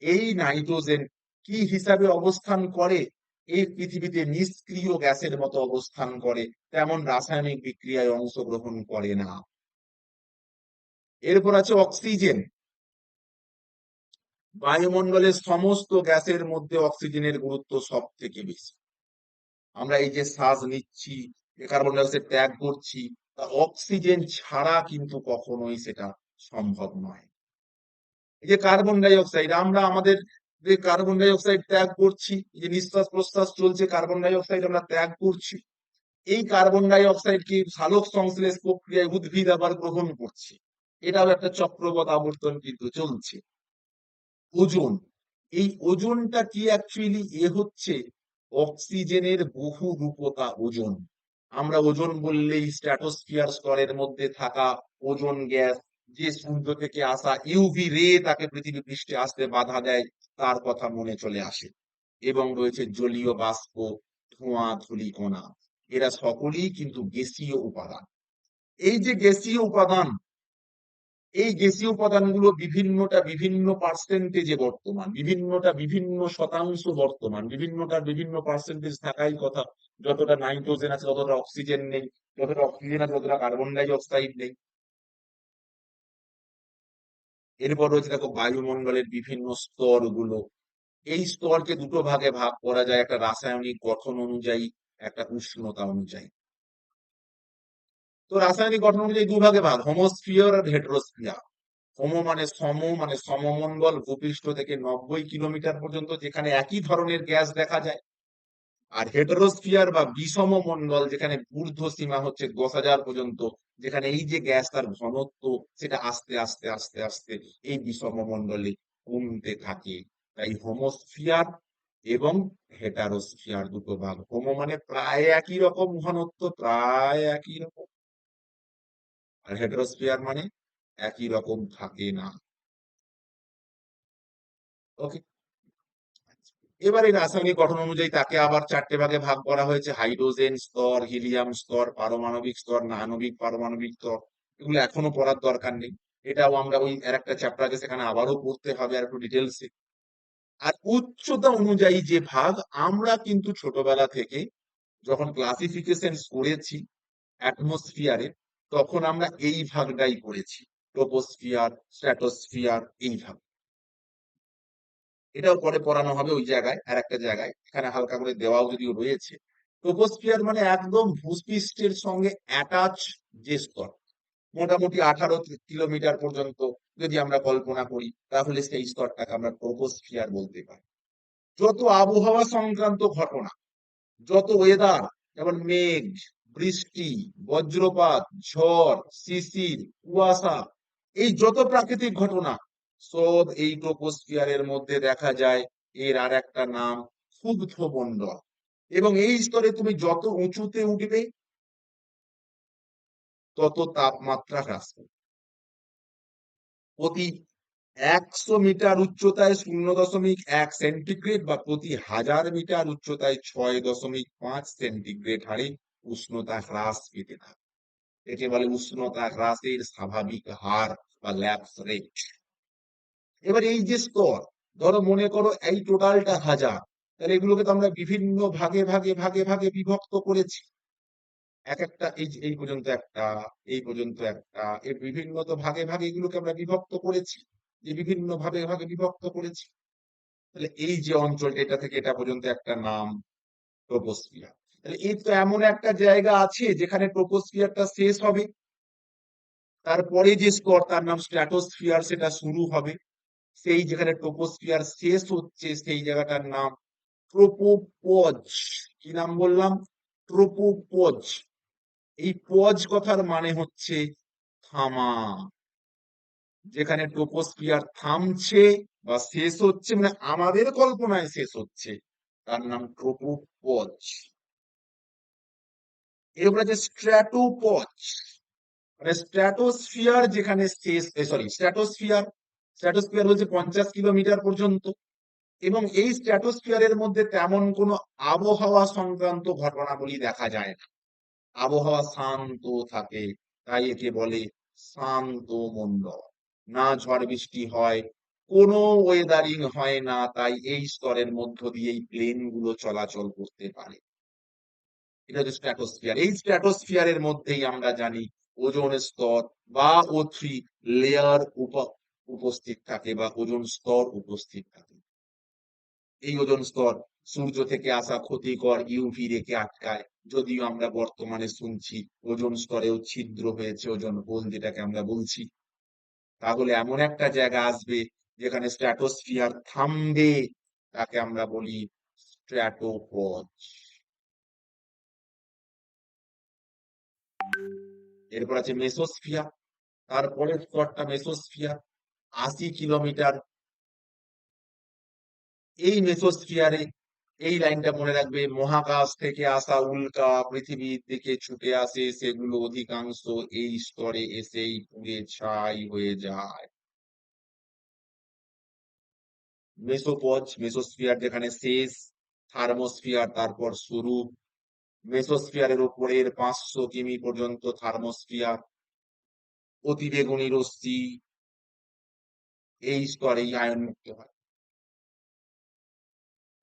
এই নাইট্রোজেন কি হিসাবে অবস্থান করে? এই পৃথিবীতে নিষ্ক্রিয় গ্যাসের মতো অবস্থান করে, তেমন রাসায়নিক বিক্রিয়ায় অংশগ্রহণ করে না। এরপর আছে অক্সিজেন। বায়ুমণ্ডলের সমস্ত গ্যাসের মধ্যে অক্সিজেনের গুরুত্ব সব থেকে বেশি। আমরা এই যে শ্বাস নিচ্ছি, কার্বন ডাই অক্সাইড ত্যাগ করছি, তা অক্সিজেন ছাড়া কিন্তু কখনোই সেটা সম্ভব নয়। এই যে কার্বন ডাই অক্সাইড, আমরা আমাদের যে কার্বন ডাই অক্সাইড ত্যাগ করছি, এই যে নিঃশ্বাস প্রশ্বাস চলছে, কার্বন ডাই অক্সাইড আমরা ত্যাগ করছি। এই কার্বন ডাই অক্সাইড কি সালোক সংশ্লেষ প্রক্রিয়ায় উদ্ভিদ আবার গ্রহণ করছে। এটাও একটা চক্রবৎ আবর্তন কিন্তু চলছে। ওজোন, এই ওজোনটা কি অ্যাকচুয়ালি হচ্ছে অক্সিজেনের বহু রূপতা ওজোন। আমরা ওজোন বললেই স্ট্র্যাটোস্ফিয়ার স্তরের মধ্যে থাকা ওজোন গ্যাস, যে সূর্য থেকে আসা ইউভি রে তাকে পৃথিবী পৃষ্ঠে আসতে বাধা দেয়, তার কথা মনে চলে আসে। এবং রয়েছে জলীয় বাষ্প, ধোঁয়া, ধূলিকণা, এরা সকলেই কিন্তু গ্যাসীয় উপাদান। এই যে গ্যাসীয় উপাদান, এই গ্যাসীয় উপাদানগুলো বিভিন্নটা বিভিন্ন পার্সেন্টেজে বর্তমান, বিভিন্নটা বিভিন্ন শতাংশ বর্তমান, বিভিন্নটার বিভিন্ন পার্সেন্টেজ থাকাই কথা। যতটা নাইট্রোজেন আছে ততটা অক্সিজেন নেই, যতটা অক্সিজেন আছে ততটা কার্বন ডাই অক্সাইড নেই। এরপর রয়েছে দেখো বায়ুমণ্ডলের বিভিন্ন স্তরগুলো। এই স্তরকে দুটো ভাগে ভাগ করা যায়, একটা রাসায়নিক গঠন অনুযায়ী, একটা উষ্ণতা অনুযায়ী। তো রাসায়নিক গঠন অনুযায়ী দুভাগে ভাগ, হোমোস্ফিয়ার আর হেটেরোস্ফিয়ার। হোমো মানে সমমণ্ডল, ভূপৃষ্ঠ থেকে 90 কিলোমিটার পর্যন্ত, যেখানে একই ধরনের গ্যাস দেখা যায়। আর হেটেরোস্ফিয়ার বা বিষম মণ্ডল, যেখানে ঊর্ধ্ব সীমা হচ্ছে 10,000 পর্যন্ত, যেখানে এই যে গ্যাস তার ঘনত্ব সেটা আস্তে আস্তে আস্তে আস্তে এই বিষম মণ্ডলে কমতে থাকে। তাই হোমোস্ফিয়ার এবং হেটারোস্ফিয়ার দুটো ভাগ। হোমো মানে প্রায় একই রকম ঘনত্ব, প্রায় একই রকম। আর হেটারোস্ফিয়ার মানে একই রকম থাকে না। ওকে, এবার এই রাসায়নিক গঠন অনুযায়ী তাকে আবার 4টে ভাগে ভাগ করা হয়েছে, হাইড্রোজেন স্তর, হিলিয়াম স্তর, পারমাণবিক স্তর, আণবিক পারমাণবিক স্তর। এগুলো এখনো পড়ার দরকার নেই, এটাও আমরা ওই আরেকটা চ্যাপ্টার আছে সেখানে আবারও পড়তে হবে আর একটু ডিটেলসে। আর উচ্চতা অনুযায়ী যে ভাগ, আমরা কিন্তু ছোটবেলা থেকে যখন ক্লাসিফিকেশন করেছি অ্যাটমসফিয়ারে, তখন আমরা এই ভাগটাই করেছি, ট্রপোস্ফিয়ার, স্ট্র্যাটোস্ফিয়ার, এই ভাগ। এটাও পরে পড়ানো হবে ওই জায়গায়, আর একটা জায়গায় এখানে হালকা করে দেওয়াও যদিও রয়েছে। ট্রপোস্ফিয়ার মানে একদম ভূপৃষ্ঠের সঙ্গে অ্যাটাচ যে স্তর, মোটামুটি 18 কিলোমিটার পর্যন্ত যদি আমরা কল্পনা করি, তাহলে সেই স্তরটাকে আমরা ট্রপোস্ফিয়ার বলতে পারি। যত আবহাওয়া সংক্রান্ত ঘটনা, যত ওয়েদার, যেমন মেঘ, বৃষ্টি, বজ্রপাত, ঝড়, শিশির, কুয়াশা, এই যত প্রাকৃতিক ঘটনা সব এই ট্রপোস্ফিয়ারের মধ্যে দেখা যায়। এর আর একটা নাম ক্ষুব্ধ মণ্ডল। এবং এই স্তরে তুমি যত উঁচুতে উঠবে তত তাপমাত্রা হ্রাস পাবে। প্রতি 100 মিটার উচ্চতায় 0.1 সেন্টিগ্রেড বা প্রতি 1000 মিটার উচ্চতায় 6.5 সেন্টিগ্রেড হারে উষ্ণতা হ্রাস পেতে থাকে। একে বলে উষ্ণতা হ্রাসের স্বাভাবিক হার বা ল্যাপস রেট। এবার এই যে স্তর, ধরো মনে করো এই টোটালটা 1000, তাহলে এগুলোকে তো আমরা বিভিন্ন ভাগে ভাগে ভাগে ভাগে বিভক্ত করেছি। এক একটা এই পর্যন্ত একটা, এই পর্যন্ত একটা, এর বিভিন্ন তো ভাগে ভাগে এগুলোকে আমরা বিভক্ত করেছি, যে বিভিন্ন ভাগে ভাগে বিভক্ত করেছি। তাহলে এই যে অঞ্চলটা, এটা থেকে এটা পর্যন্ত একটা নাম ট্রপোস্ফিয়ার। তাহলে এই তো এমন একটা জায়গা আছে যেখানে ট্রপোস্ফিয়ারটা শেষ হবে, তারপরে যে স্তর তার নাম স্ট্র্যাটোস্ফিয়ার সেটা শুরু হবে। সেই যেখানে ট্রপোস্ফিয়ার শেষ হচ্ছে সেই জায়গাটার নাম ট্রোপোপজ। কি নাম বললাম? ট্রোপোপজ। এই পজ কথার মানে হচ্ছে থামা। যেখানে ট্রোপোস্ফিয়ার থামছে বা শেষ হচ্ছে, মানে আমাদের কল্পনায় শেষ হচ্ছে, তার নাম ট্রোপোপজ। এরপরে আছে স্ট্র্যাটোপজ, মানে স্ট্র্যাটোস্ফিয়ার যেখানে শেষ, স্ট্র্যাটোস্ফিয়ার, স্ট্র্যাটোস্ফিয়ার বলছে 50 কিলোমিটার পর্যন্ত। এবং এই স্ট্র্যাটোস্ফিয়ারের মধ্যে তেমন কোনো আবহাওয়া সংক্রান্ত ঘটনাবলী দেখা যায় না, আবহাওয়া শান্ত থাকে, তাই একে বলে শান্ত মণ্ডল। না ঝড় বৃষ্টি হয়, কোনো ওয়েদারিং হয় না, তাই এই স্তরের মধ্য দিয়েই প্লেন গুলো চলাচল করতে পারে। এটা হচ্ছে স্ট্র্যাটোস্ফিয়ার। এই স্ট্র্যাটোস্ফিয়ারের মধ্যেই আমরা জানি ওজোন স্তর বা O3 লেয়ার উপস্থিত থাকে বা ওজোন স্তর উপস্থিত থাকে। এই ওজোন স্তর সূর্য থেকে আসা ক্ষতিকর ইউভি রেকে আটকায়। যদিও আমরা বর্তমানে শুনছি ওজোন স্তরেও ছিদ্র হয়েছে, ওজোন হোল যেটাকে আমরা বলছি। তাহলে এমন একটা জায়গা আসবে যেখানে স্ট্র্যাটোস্ফিয়ার থামবে, তাকে আমরা বলি স্ট্র্যাটোপজ। এরপর আছে মেসোস্ফিয়ার, তারপরের স্তরটা মেসোস্ফিয়ার, 80 কিলোমিটার। এই মেসোস্ফিয়ারে, এই লাইনটা মনে রাখবে, মহাকাশ থেকে আসা উল্কা পৃথিবীর দিকে ছুটে আসে, সেগুলো অধিকাংশ এই স্তরে এসেই পুড়ে ছাই হয়ে যায়। মেসোপজ, মেসোস্ফিয়ার যেখানে শেষ, থার্মোস্ফিয়ার তারপর শুরু। মেসোস্ফিয়ারের উপরের 500 কিমি পর্যন্ত থার্মোস্ফিয়ার, অতিবেগুনি রশ্মি এই স্তরেই আয়ন মুক্ত হয়।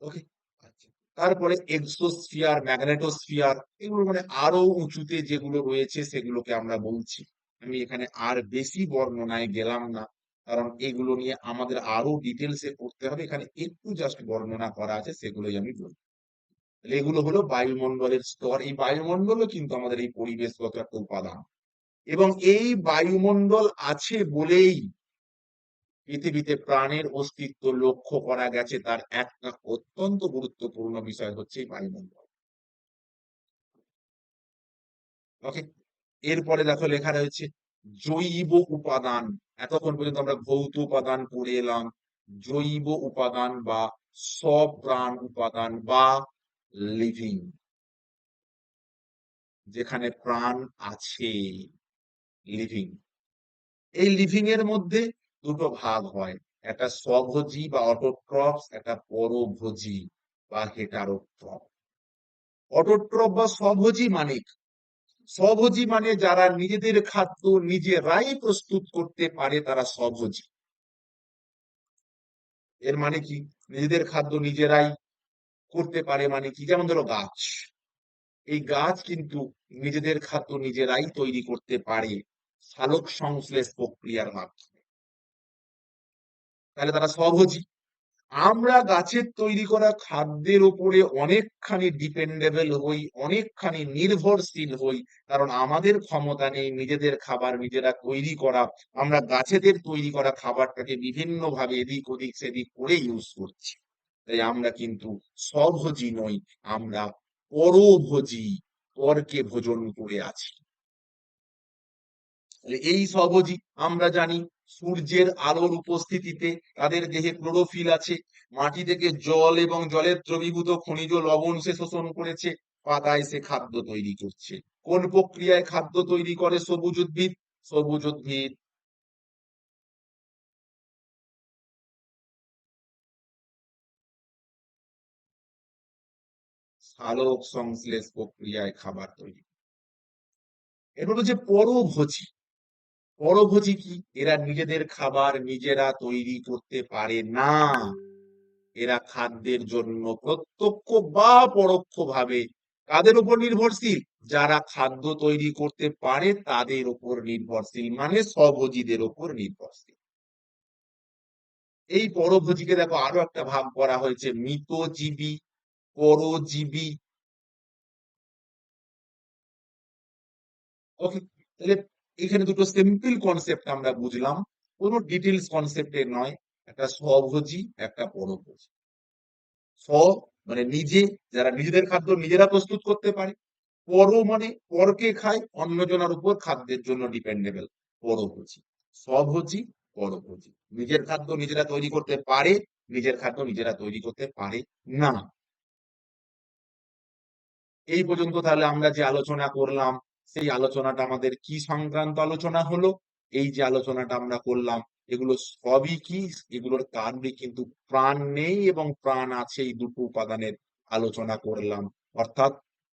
ওকে, আচ্ছা। তারপরে এক্সোস্ফিয়ার, ম্যাগনেটোস্ফিয়ার, এগুলো মানে আরো উঁচুতে যেগুলো রয়েছে সেগুলোকে আমরা বলছি। আমি এখানে আর বেশি বর্ণনায় গেলাম না, কারণ এগুলো নিয়ে আমাদের আরো ডিটেলসে পড়তে হবে। এখানে একটু জাস্ট বর্ণনা করা আছে, সেগুলোই আমি বলবো। এগুলো হলো বায়ুমণ্ডলের স্তর। এই বায়ুমণ্ডলও কিন্তু আমাদের এই পরিবেশগত একটা উপাদান। এবং এই বায়ুমণ্ডল আছে বলেই পৃথিবীতে প্রাণের অস্তিত্ব লক্ষ্য করা গেছে। তার একটা অত্যন্ত গুরুত্বপূর্ণ বিষয় হচ্ছে এই বায়ুমণ্ডল। ওকে, এরপরে দেখো লেখা রয়েছে জৈব উপাদান। এতক্ষণ পর্যন্ত আমরা ভৌত উপাদান পড়ে এলাম। জৈব উপাদান বা সপ্রাণ উপাদান বা লিভিং, যেখানে প্রাণ আছে, লিভিং। এই লিভিং এর মধ্যে দুটো ভাগ হয়, একটা স্বভোজী বা অটোট্রফস, একটা পরভোজী বা হেটারোট্রফ। অটোট্রফ বা স্বভোজী মানে কি? স্বভোজী মানে যারা নিজেদের খাদ্য নিজেরাই প্রস্তুত করতে পারে তারা স্বভোজী। এর মানে কি? নিজেদের খাদ্য নিজেরাই করতে পারে মানে কি? যেমন ধরো গাছ, এই গাছ কিন্তু নিজেদের খাদ্য নিজেরাই তৈরি করতে পারে সালোক সংশ্লেষ প্রক্রিয়ার মাধ্যমে, তাহলে তারা স্বভোজী। আমরা গাছের তৈরি করা খাদ্যের উপরে অনেকখানি ডিপেন্ডেবল হই, অনেকখানি নির্ভরশীল হই, কারণ আমাদের ক্ষমতা নেই নিজেদের খাবার নিজেরা তৈরি করা। আমরা গাছেদের তৈরি করা খাবারটাকে বিভিন্ন ভাবে এদিক ওদিক সেদিক করে ইউজ করছি। তাই আমরা কিন্তু স্বভোজী নই, আমরা পরভোজী, পরকে ভোজন করে আছি। এই স্বভোজী। আমরা জানি সূর্যের আলোর উপস্থিতিতে তাদের দেহে ক্লোরোফিল আছে, মাটি থেকে জল এবং জলের দ্রবীভূত খনিজ লবণ সে শোষণ করেছে, পাতায় সে খাদ্য তৈরি করছে। কোন প্রক্রিয়ায় খাদ্য তৈরি করে সবুজ উদ্ভিদ? সবুজ উদ্ভিদ সালোক সংশ্লেষ প্রক্রিয়ায় খাবার তৈরি। এরপর হচ্ছে পরভোজী। পরভোজী কি? এরা নিজেদের খাবার নিজেরা তৈরি করতে পারে না, এরা খাদ্যের জন্য প্রত্যক্ষ বা পরোক্ষভাবে কাদের উপর নির্ভরশীল? যারা খাদ্য তৈরি করতে পারে তাদের উপর নির্ভরশীল, মানে স্বভোজীদের উপর নির্ভরশীল। এই পরভোজীকে দেখো আরো একটা ভাগ করা হয়েছে, মৃতজীবী, পরজীবী। ওকে, তাহলে এখানে দুটো সিম্পল কনসেপ্ট আমরা বুঝলাম, কোনো ডিটেলস কনসেপ্টে নয়। একটা স্বভোজী, একটা পরভোজী। স্ব মানে নিজে, যারা নিজেদের খাদ্য নিজেরা প্রস্তুত করতে পারে। পর মানে পরকে খায়, অন্যজনের উপর খাদ্যের জন্য ডিপেন্ডেবল, পরভোজী। স্বভোজী, পরভোজী। নিজের খাদ্য নিজেরা তৈরি করতে পারে, নিজের খাদ্য নিজেরা তৈরি করতে পারে না। এই পর্যন্ত তাহলে আমরা যে আলোচনা করলাম, সেই আলোচনাটা আমাদের কি সংক্রান্ত আলোচনা হলো? এই যে আলোচনাটা আমরা করলাম, এগুলো সবই কি? এগুলোর কারণে কিন্তু প্রাণ নেই এবং প্রাণ আছে, এই দুটো উপাদানের আলোচনা করলাম। অর্থাৎ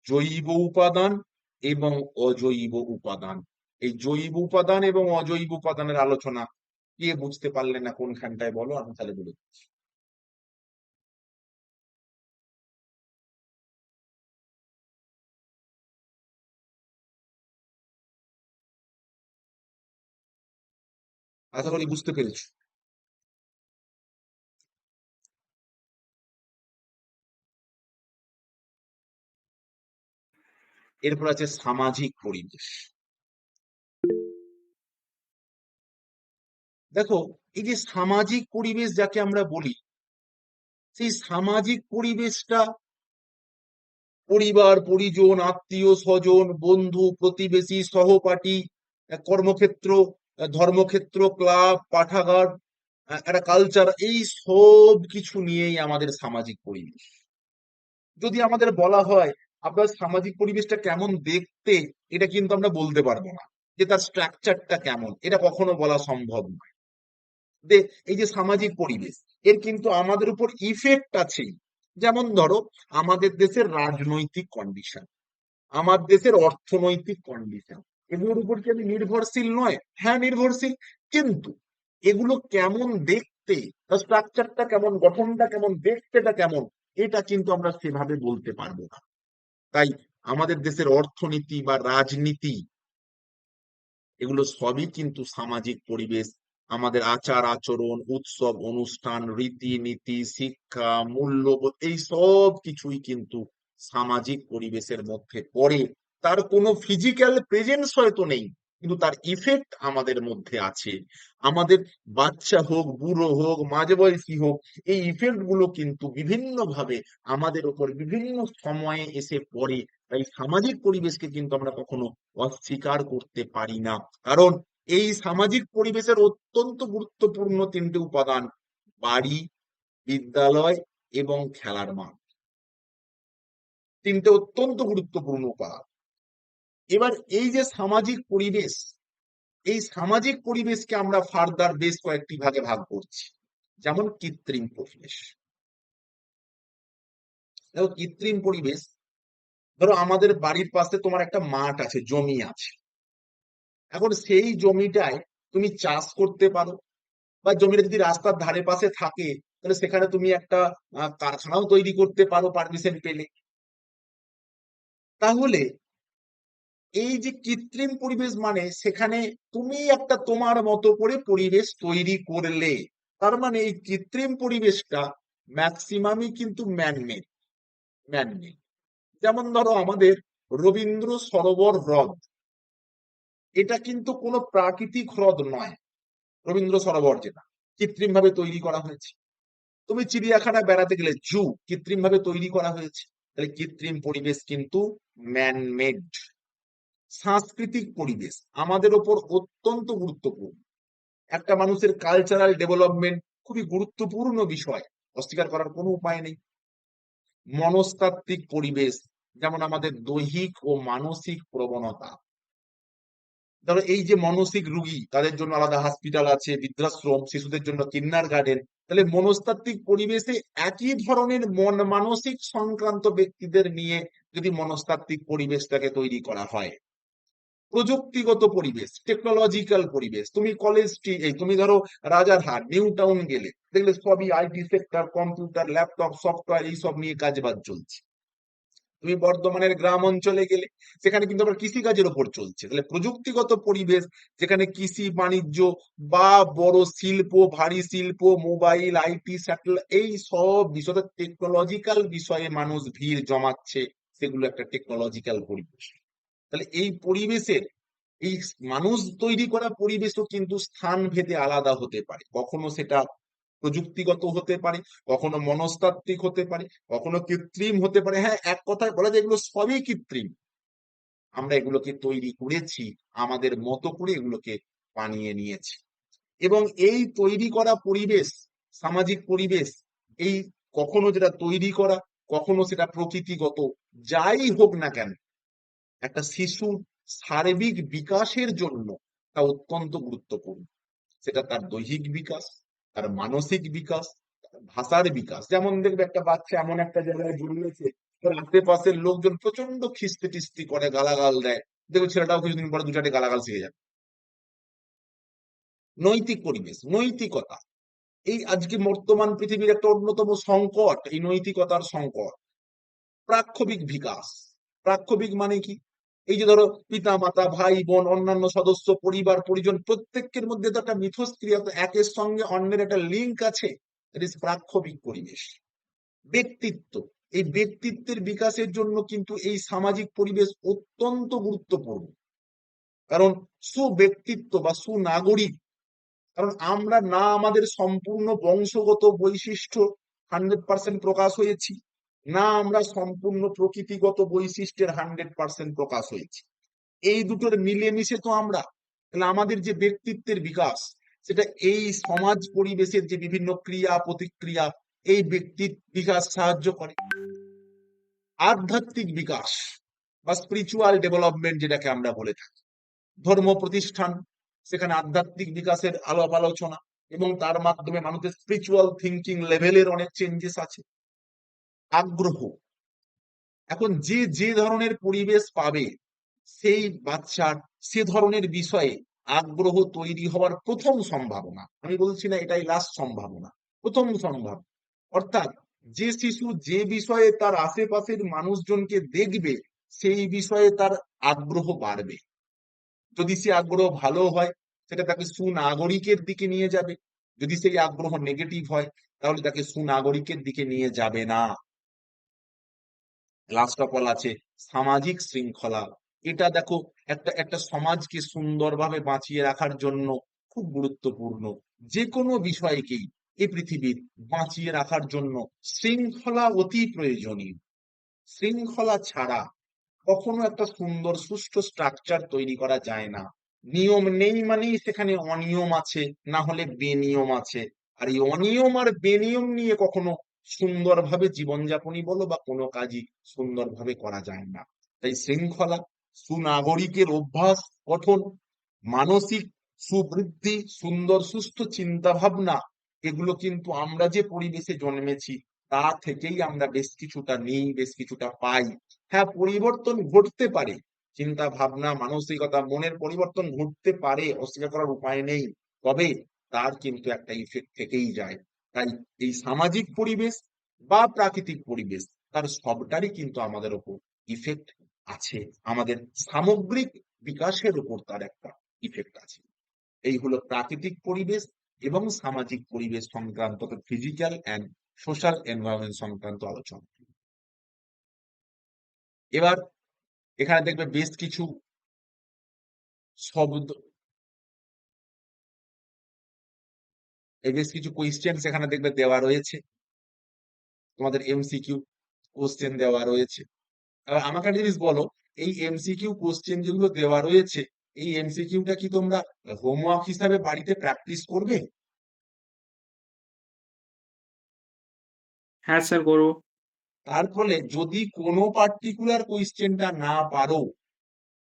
জৈব উপাদান এবং অজৈব উপাদান। এই জৈব উপাদান এবং অজৈব উপাদানের আলোচনা কে বুঝতে পারলে না কোনখানটায় বলো, আমি তাহলে বলে দিচ্ছি। আশা করি বুঝতে পেরেছো। এরপর আছে সামাজিক পরিবেশ। দেখো, এই যে সামাজিক পরিবেশ যাকে আমরা বলি, সেই সামাজিক পরিবেশটা পরিবার পরিজন আত্মীয় স্বজন বন্ধু প্রতিবেশী সহপাঠী, কর্মক্ষেত্র, ধর্মক্ষেত্র, ক্লাব, পাঠাগার, একটা কালচার, এই সব কিছু নিয়েই আমাদের সামাজিক পরিবেশ। যদি আমাদের বলা হয় আপনার সামাজিক পরিবেশটা কেমন দেখতে, এটা কিন্তু আমরা বলতে পারবো না, যে তার স্ট্রাকচারটা কেমন, এটা কখনো বলা সম্ভব নয়। এই যে সামাজিক পরিবেশ, এর কিন্তু আমাদের উপর ইফেক্ট আছে। যেমন ধরো আমাদের দেশের রাজনৈতিক কন্ডিশন, আমার দেশের অর্থনৈতিক কন্ডিশন, এগুলোর উপর কি আমি নির্ভরশীল নয়? হ্যাঁ, নির্ভরশীল। কিন্তু এগুলো কেমন দেখতে, তার স্ট্রাকচারটা কেমন, গঠনটা কেমন, দেখতেটা কেমন, এটা কিন্তু আমরা সেভাবে বলতে পারবো না। তাই আমাদের দেশের অর্থনীতি বা রাজনীতি, এগুলো সবই কিন্তু সামাজিক পরিবেশ। আমাদের আচার আচরণ, উৎসব অনুষ্ঠান, রীতিনীতি, শিক্ষা, মূল্যবোধ, এই সব কিছুই কিন্তু সামাজিক পরিবেশের মধ্যে পড়ে। তার কোনো ফিজিক্যাল প্রেজেন্স হয়তো নেই, কিন্তু তার ইফেক্ট আমাদের মধ্যে আছে। আমাদের বাচ্চা হোক, বুড়ো হোক, মাঝ বয়সী হোক, এই ইফেক্ট গুলো কিন্তু বিভিন্ন ভাবে আমাদের উপর বিভিন্ন সময়ে এসে পড়ে। তাই সামাজিক পরিবেশকে কিন্তু আমরা কখনো অস্বীকার করতে পারি না। কারণ এই সামাজিক পরিবেশের অত্যন্ত গুরুত্বপূর্ণ তিনটে উপাদান: বাড়ি, বিদ্যালয় এবং খেলার মাঠ। তিনটে অত্যন্ত গুরুত্বপূর্ণ উপাদান। এবার এই যে সামাজিক পরিবেশ, এই সামাজিক পরিবেশকে আমরা ফার্দার বেশ কয়েকটি ভাগে ভাগ করছি। যেমন কৃত্রিম পরিবেশ। দেখো, কৃত্রিম পরিবেশ, ধরো আমাদের বাড়ির পাশে তোমার একটা মাঠ আছে, জমি আছে। এখন সেই জমিটায় তুমি চাষ করতে পারো, বা জমিটা যদি রাস্তার ধারে পাশে থাকে তাহলে সেখানে তুমি একটা কারখানাও তৈরি করতে পারো পারমিশন পেলে। তাহলে এই যে কৃত্রিম পরিবেশ মানে সেখানে তুমি একটা তোমার মতো করে পরিবেশ তৈরি করলে। তার মানে এই কৃত্রিম পরিবেশটা ম্যাক্সিমামই কিন্তু ম্যানমেড। ম্যানমেড যেমন ধরো আমাদের রবীন্দ্র সরোবর হ্রদ, এটা কিন্তু কোনো প্রাকৃতিক হ্রদ নয়। রবীন্দ্র সরোবর যেটা কৃত্রিম ভাবে তৈরি করা হয়েছে। তুমি চিড়িয়াখানা বেড়াতে গেলে জু কৃত্রিম ভাবে তৈরি করা হয়েছে। তাহলে কৃত্রিম পরিবেশ কিন্তু ম্যানমেড। সাংস্কৃতিক পরিবেশ আমাদের ওপর অত্যন্ত গুরুত্বপূর্ণ। একটা মানুষের কালচারাল ডেভেলপমেন্ট খুবই গুরুত্বপূর্ণ বিষয়, অস্বীকার করার কোনো উপায় নেই। মনস্তাত্ত্বিক পরিবেশ, যেমন আমাদের দৈহিক ও মানসিক প্রবণতা। ধরো এই যে মানসিক রোগী, তাদের জন্য আলাদা হসপিটাল আছে, বৃদ্ধাশ্রম, শিশুদের জন্য কিন্ডার গার্ডেন। তাহলে মনস্তাত্ত্বিক পরিবেশে একই ধরনের মন মানসিক সংক্রান্ত ব্যক্তিদের নিয়ে যদি মনস্তাত্ত্বিক পরিবেশটাকে তৈরি করা হয়। প্রযুক্তিগত পরিবেশ, টেকনোলজিক্যাল পরিবেশ, তুমি তুমি ধরো রাজারহাট, নিউ টাউন গেলে দেখলে সবই IT sector, computer, laptop, software এইসব নিয়ে কাজবাজ চলছে। তুমি বর্ধমানের গ্রাম অঞ্চলে গেলে সেখানে কিন্তু আবার কৃষিকাজের উপর চলছে। তাহলে প্রযুক্তিগত পরিবেশ যেখানে কৃষি, বাণিজ্য বা বড় শিল্প, ভারী শিল্প, মোবাইল, আইটি, স্যাটেলাইট, এই সব বিষয়ে টেকনোলজিক্যাল বিষয়ে মানুষ ভিড় জমাচ্ছে, সেগুলো একটা টেকনোলজিক্যাল পরিবেশ। তাহলে এই পরিবেশের, এই মানুষ তৈরি করা পরিবেশও কিন্তু স্থান ভেদে আলাদা হতে পারে। কখনো সেটা প্রযুক্তিগত হতে পারে, কখনো মনস্তাত্ত্বিক হতে পারে, কখনো কৃত্রিম হতে পারে। হ্যাঁ, এক কথায় বলা যায় এগুলো সবই কৃত্রিম। আমরা এগুলোকে তৈরি করেছি, আমাদের মতো করে এগুলোকে বানিয়ে নিয়েছি। এবং এই তৈরি করা পরিবেশ, সামাজিক পরিবেশ, এই কখনো যেটা তৈরি করা, কখনো সেটা প্রকৃতিগত, যাই হোক না কেন, একটা শিশুর সার্বিক বিকাশের জন্য তা অত্যন্ত গুরুত্বপূর্ণ। সেটা তার দৈহিক বিকাশ, তার মানসিক বিকাশ, তার ভাষার বিকাশ। যেমন দেখবে একটা বাচ্চা এমন একটা জায়গায় জন্মেছে, তার আশেপাশের লোকজন প্রচন্ড খিস্তি টিস্তি করে, গালাগাল দেয়, দেখবে ছেলেটাও কিছুদিন পরে দু চারটে গালাগাল শিখে যাবে। নৈতিক পরিবেশ, নৈতিকতা, এই আজকে বর্তমান পৃথিবীর একটা অন্যতম সংকট, এই নৈতিকতার সংকট। প্রাক্ষবিক বিকাশ, প্রাক্ষবিক মানে কি? এই যে ধরো পিতা মাতা, ভাই বোন, অন্যান্য সদস্য, পরিবার পরিজন, প্রত্যেকের মধ্যে তো একটা মিথস্ক্রিয়া, তো একের সঙ্গে অন্যের একটা লিঙ্ক আছে। প্রাক্ষবিক পরিবেশ। ব্যক্তিত্ব, এই ব্যক্তিত্বের বিকাশের জন্য কিন্তু এই সামাজিক পরিবেশ অত্যন্ত গুরুত্বপূর্ণ। কারণ সুব্যক্তিত্ব বা সুনাগরিক, কারণ আমরা না আমাদের সম্পূর্ণ বংশগত বৈশিষ্ট্য 100% প্রকাশ হয়েছি, না আমরা সম্পূর্ণ প্রকৃতিগত বৈশিষ্ট্যের 100% প্রকাশ হয়েছি। এই দুটোর মিলেমিশে তো আমরা। তাহলে আমাদের যে ব্যক্তিত্বের বিকাশ, সেটা এই সমাজ পরিবেশের যে বিভিন্ন ক্রিয়া প্রতিক্রিয়া, এই ব্যক্তির বিকাশ সাহায্য করে। আধ্যাত্মিক বিকাশ বা স্পিরিচুয়াল ডেভেলপমেন্ট যেটাকে আমরা বলে থাকি, ধর্ম প্রতিষ্ঠান, সেখানে আধ্যাত্মিক বিকাশের আলাপ আলোচনা, এবং তার মাধ্যমে মানুষের স্পিরিচুয়াল থিঙ্কিং লেভেলের অনেক চেঞ্জেস আছে। আগ্রহ, এখন যে যে ধরনের পরিবেশ পাবে, সেই বাচ্চার সে ধরনের বিষয়ে আগ্রহ তৈরি হওয়ার প্রথম সম্ভাবনা, আমি বলছি না এটাই লাস্ট সম্ভাবনা, প্রথম সম্ভাবনা। অর্থাৎ যে শিশু যে বিষয়ে তার আশেপাশের মানুষজনকে দেখবে, সেই বিষয়ে তার আগ্রহ বাড়বে। যদি সে আগ্রহ ভালো হয়, সেটা তাকে সুনাগরিকের দিকে নিয়ে যাবে। যদি সেই আগ্রহ নেগেটিভ হয়, তাহলে তাকে সুনাগরিকের দিকে নিয়ে যাবে না। লাস্ট অফ অল আছে সামাজিক শৃঙ্খলা। এটা দেখো একটা একটা সমাজকে সুন্দরভাবে বাঁচিয়ে রাখার জন্য খুব গুরুত্বপূর্ণ। যে কোনো বিষয়কেই এই পৃথিবীর বাঁচিয়ে রাখার জন্য শৃঙ্খলা অতি প্রয়োজনীয়। শৃঙ্খলা ছাড়া কখনো একটা সুন্দর সুষ্ঠু স্ট্রাকচার তৈরি করা যায় না। নিয়ম নেই মানেই সেখানে অনিয়ম আছে, না হলে বেনিয়ম আছে। আর এই অনিয়ম আর বেনিয়ম নিয়ে কখনো সুন্দরভাবে জীবনযাপনই বলো বা কোনো কাজই সুন্দরভাবে করা যায় না। তাই শৃঙ্খলা, সুনাগরিকের অভ্যাস গঠন, মানসিক সুবৃদ্ধি, সুন্দর সুস্থ চিন্তা ভাবনা, এগুলো কিন্তু আমরা যে পরিবেশে জন্মেছি তা থেকেই আমরা বেশ কিছুটা নিই, বেশ কিছুটা পাই। হ্যাঁ, পরিবর্তন ঘটতে পারে, চিন্তা ভাবনা মানসিকতা মনের পরিবর্তন ঘটতে পারে, অস্বীকার করার উপায় নেই। তবে তার কিন্তু একটা ইফেক্ট থেকেই যায়। তাই এই সামাজিক পরিবেশ বা প্রাকৃতিক পরিবেশ, তার সবটারই কিন্তু আমাদের উপর ইফেক্ট আছে। আমাদের সামগ্রিক বিকাশের উপর তার একটা ইফেক্ট আছে। এই হলো প্রাকৃতিক পরিবেশ এবং সামাজিক পরিবেশ সংক্রান্ত, ফিজিক্যাল অ্যান্ড সোশ্যাল এনভায়রনমেন্ট সংক্রান্ত আলোচনা। এবার এখানে দেখবে বেশ কিছু শব্দ, বেশ কিছু কোয়েশ্চেন এখানে দেখবে দেওয়া রয়েছে, তোমাদের এমসিকিউ কোশ্চেন দেওয়া রয়েছে। এবার আমাকে একটা জিনিস বলো, এই এমসিকিউ কোশ্চেন যেগুলো দেওয়া রয়েছে, এই এমসিকিউটা কি তোমরা হোমওয়ার্ক হিসাবে বাড়িতে প্র্যাকটিস করবে? হ্যাঁ স্যার, করবো। তার ফলে যদি কোনো পার্টিকুলার কোয়েশ্চেনটা না পারো,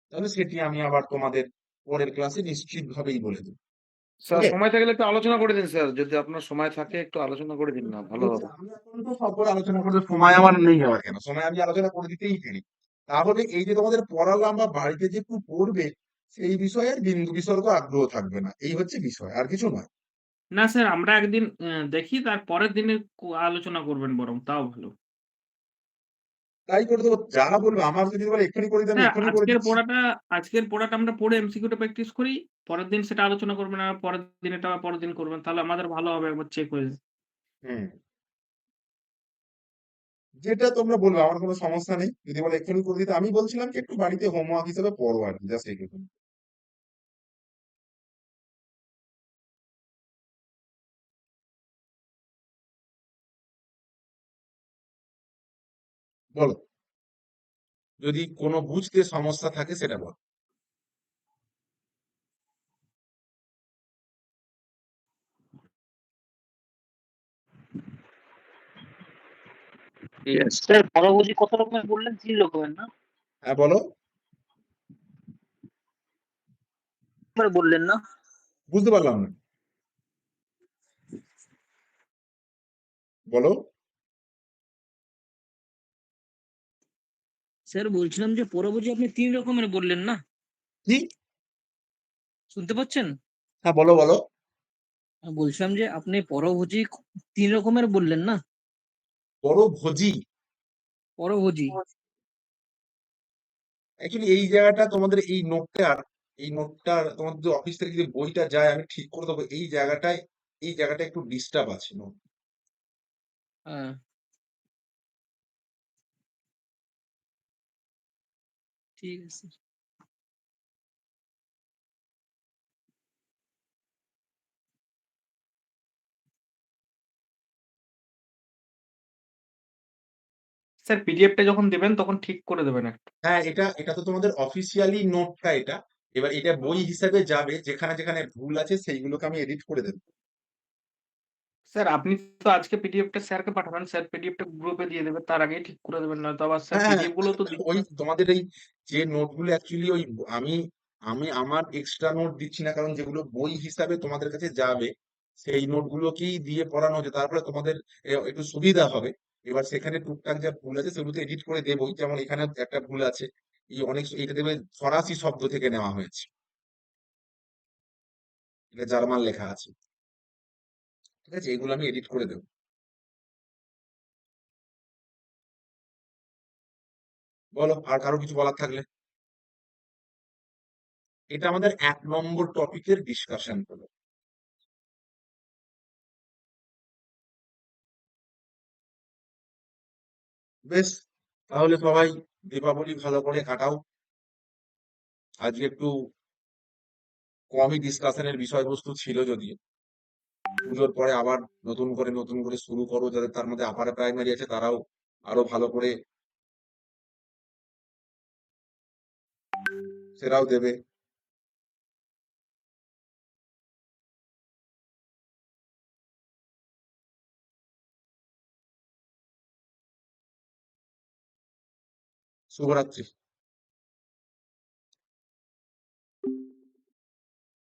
তাহলে সেটি আমি আবার তোমাদের পরের ক্লাসে নিশ্চিতভাবেই বলে দেবো। স্যার ওকে, সময় থাকলে একটু আলোচনা করে দিন স্যার, যদি আপনার সময় থাকে একটু আলোচনা করে দিন না, ভালো হবে। আমি এখন তো সব করে আলোচনা করতে সময় আমার নেই, আবার কেন সময় আমি আলোচনা করে দিতেই পারি। তাহলে এই যে তোমাদের পড়ালাম বা বাড়িতে যে একটু পড়বে, সেই বিষয়ে আর বিন্দু বিসর্গ আগ্রহ থাকবে না, এই হচ্ছে বিষয়, আর কিছু নয়। না স্যার, আমরা একদিন দেখি, তার পরের দিনে আলোচনা করবেন বরং, তাও ভালো। তাই করে দেবো, যা বলবে। আমার যদি বলে এক্ষুনি করে দিতে আমি স্যার এক্ষুনি করে দিচ্ছি। আজকের পড়াটা আমরা পড়ে এমসিকিউটা প্র্যাকটিস করি, পরের দিন সেটা আলোচনা করবেন, আর পরের দিন এটা আবার পরের দিন করবেন, তাহলে আমাদের ভালো হবে, একবার চেক হয়ে যাবে। হুম, যেটা তোমরা বলবে আমার কোনো সমস্যা নেই। যদি বলে এক্ষুনি করে দিতে, আমি বলছিলাম কি একটু বাড়িতে হোমওয়ার্ক হিসেবে পড়ো আর কি, জাস্ট এইটুকু। বলো, যদি কোনো বুঝতে সমস্যা থাকে সেটা বলো। স্যার পরভোজি কত রকমের বললেন? 3 রকমের না? হ্যাঁ বলো, একবার বললেন না? বুঝতে পারলাম না, বলো। স্যার বলছিলাম যে পরভোজি আপনি 3 রকমের বললেন না? কি? শুনতে পাচ্ছেন? হ্যাঁ বলো বলো। বলছিলাম যে আপনি পরভোজি 3 রকমের বললেন না? বড় ভোজি। পরভোজি। অ্যাকচুয়ালি এই জায়গাটা তোমাদের এই নোটটা তোমাদের যে অফিস থেকে যে বইটা যায় আমি ঠিক করে দেবো, এই জায়গাটা একটু ডিস্টার্ব আছে নোট। হ্যাঁ, ঠিক আছে। স্যার পিডিএফটা যখন দেবেন তখন ঠিক করে দেবেন একটু। হ্যাঁ, এটা তো তোমাদের অফিসিয়ালি নোটটা এটা। এবার এটা বই হিসাবে যাবে, যেখানে যেখানে ভুল আছে সেইগুলোকে আমি এডিট করে দেবো। স্যার আপনি তো আজকে পিডিএফটা স্যারকে পাঠাবেন, স্যার পিডিএফটা গ্রুপে দিয়ে দেবে, তার আগেই ঠিক করে দেবেন, নয়তো আবার স্যার হ্যাঁ, পিডিএফ গুলো তো ওই তোমাদের এই যে নোটগুলো অ্যাকচুয়ালি ওই আমি আমি আমার এক্সট্রা নোট দিচ্ছি না, কারণ যেগুলো বই হিসাবে তোমাদের কাছে যাবে সেই নোটগুলোকেই দিয়ে পড়ানো হচ্ছে, তারপরে তোমাদের একটু সুবিধা হবে। এবার সেখানে টুকটাক যা ভুল আছে সেগুলো তো এডিট করে দেবোই, যেমন এখানে একটা ভুল আছে, এটা দেবে ফরাসি শব্দ থেকে নেওয়া হয়েছে, এটা জার্মান লেখা আছে। ঠিক আছে, এগুলো আমি এডিট করে দেবো। বলো, আর কারো কিছু বলার থাকলে। এটা আমাদের 1 নম্বর টপিকের ডিসকাশন হলো। বেশ, তাহলে সবাই দীপাবলি ভালো করে কাটাও। আজকে একটু কমই ডিসকাশনের বিষয়বস্তু ছিল যদিও। পুজোর পরে আবার নতুন করে শুরু করো, যাদের তার মধ্যে আপার প্রাইমারি আছে তারাও আরো ভালো করে সেরাও দেবে। শুভরাত্রি।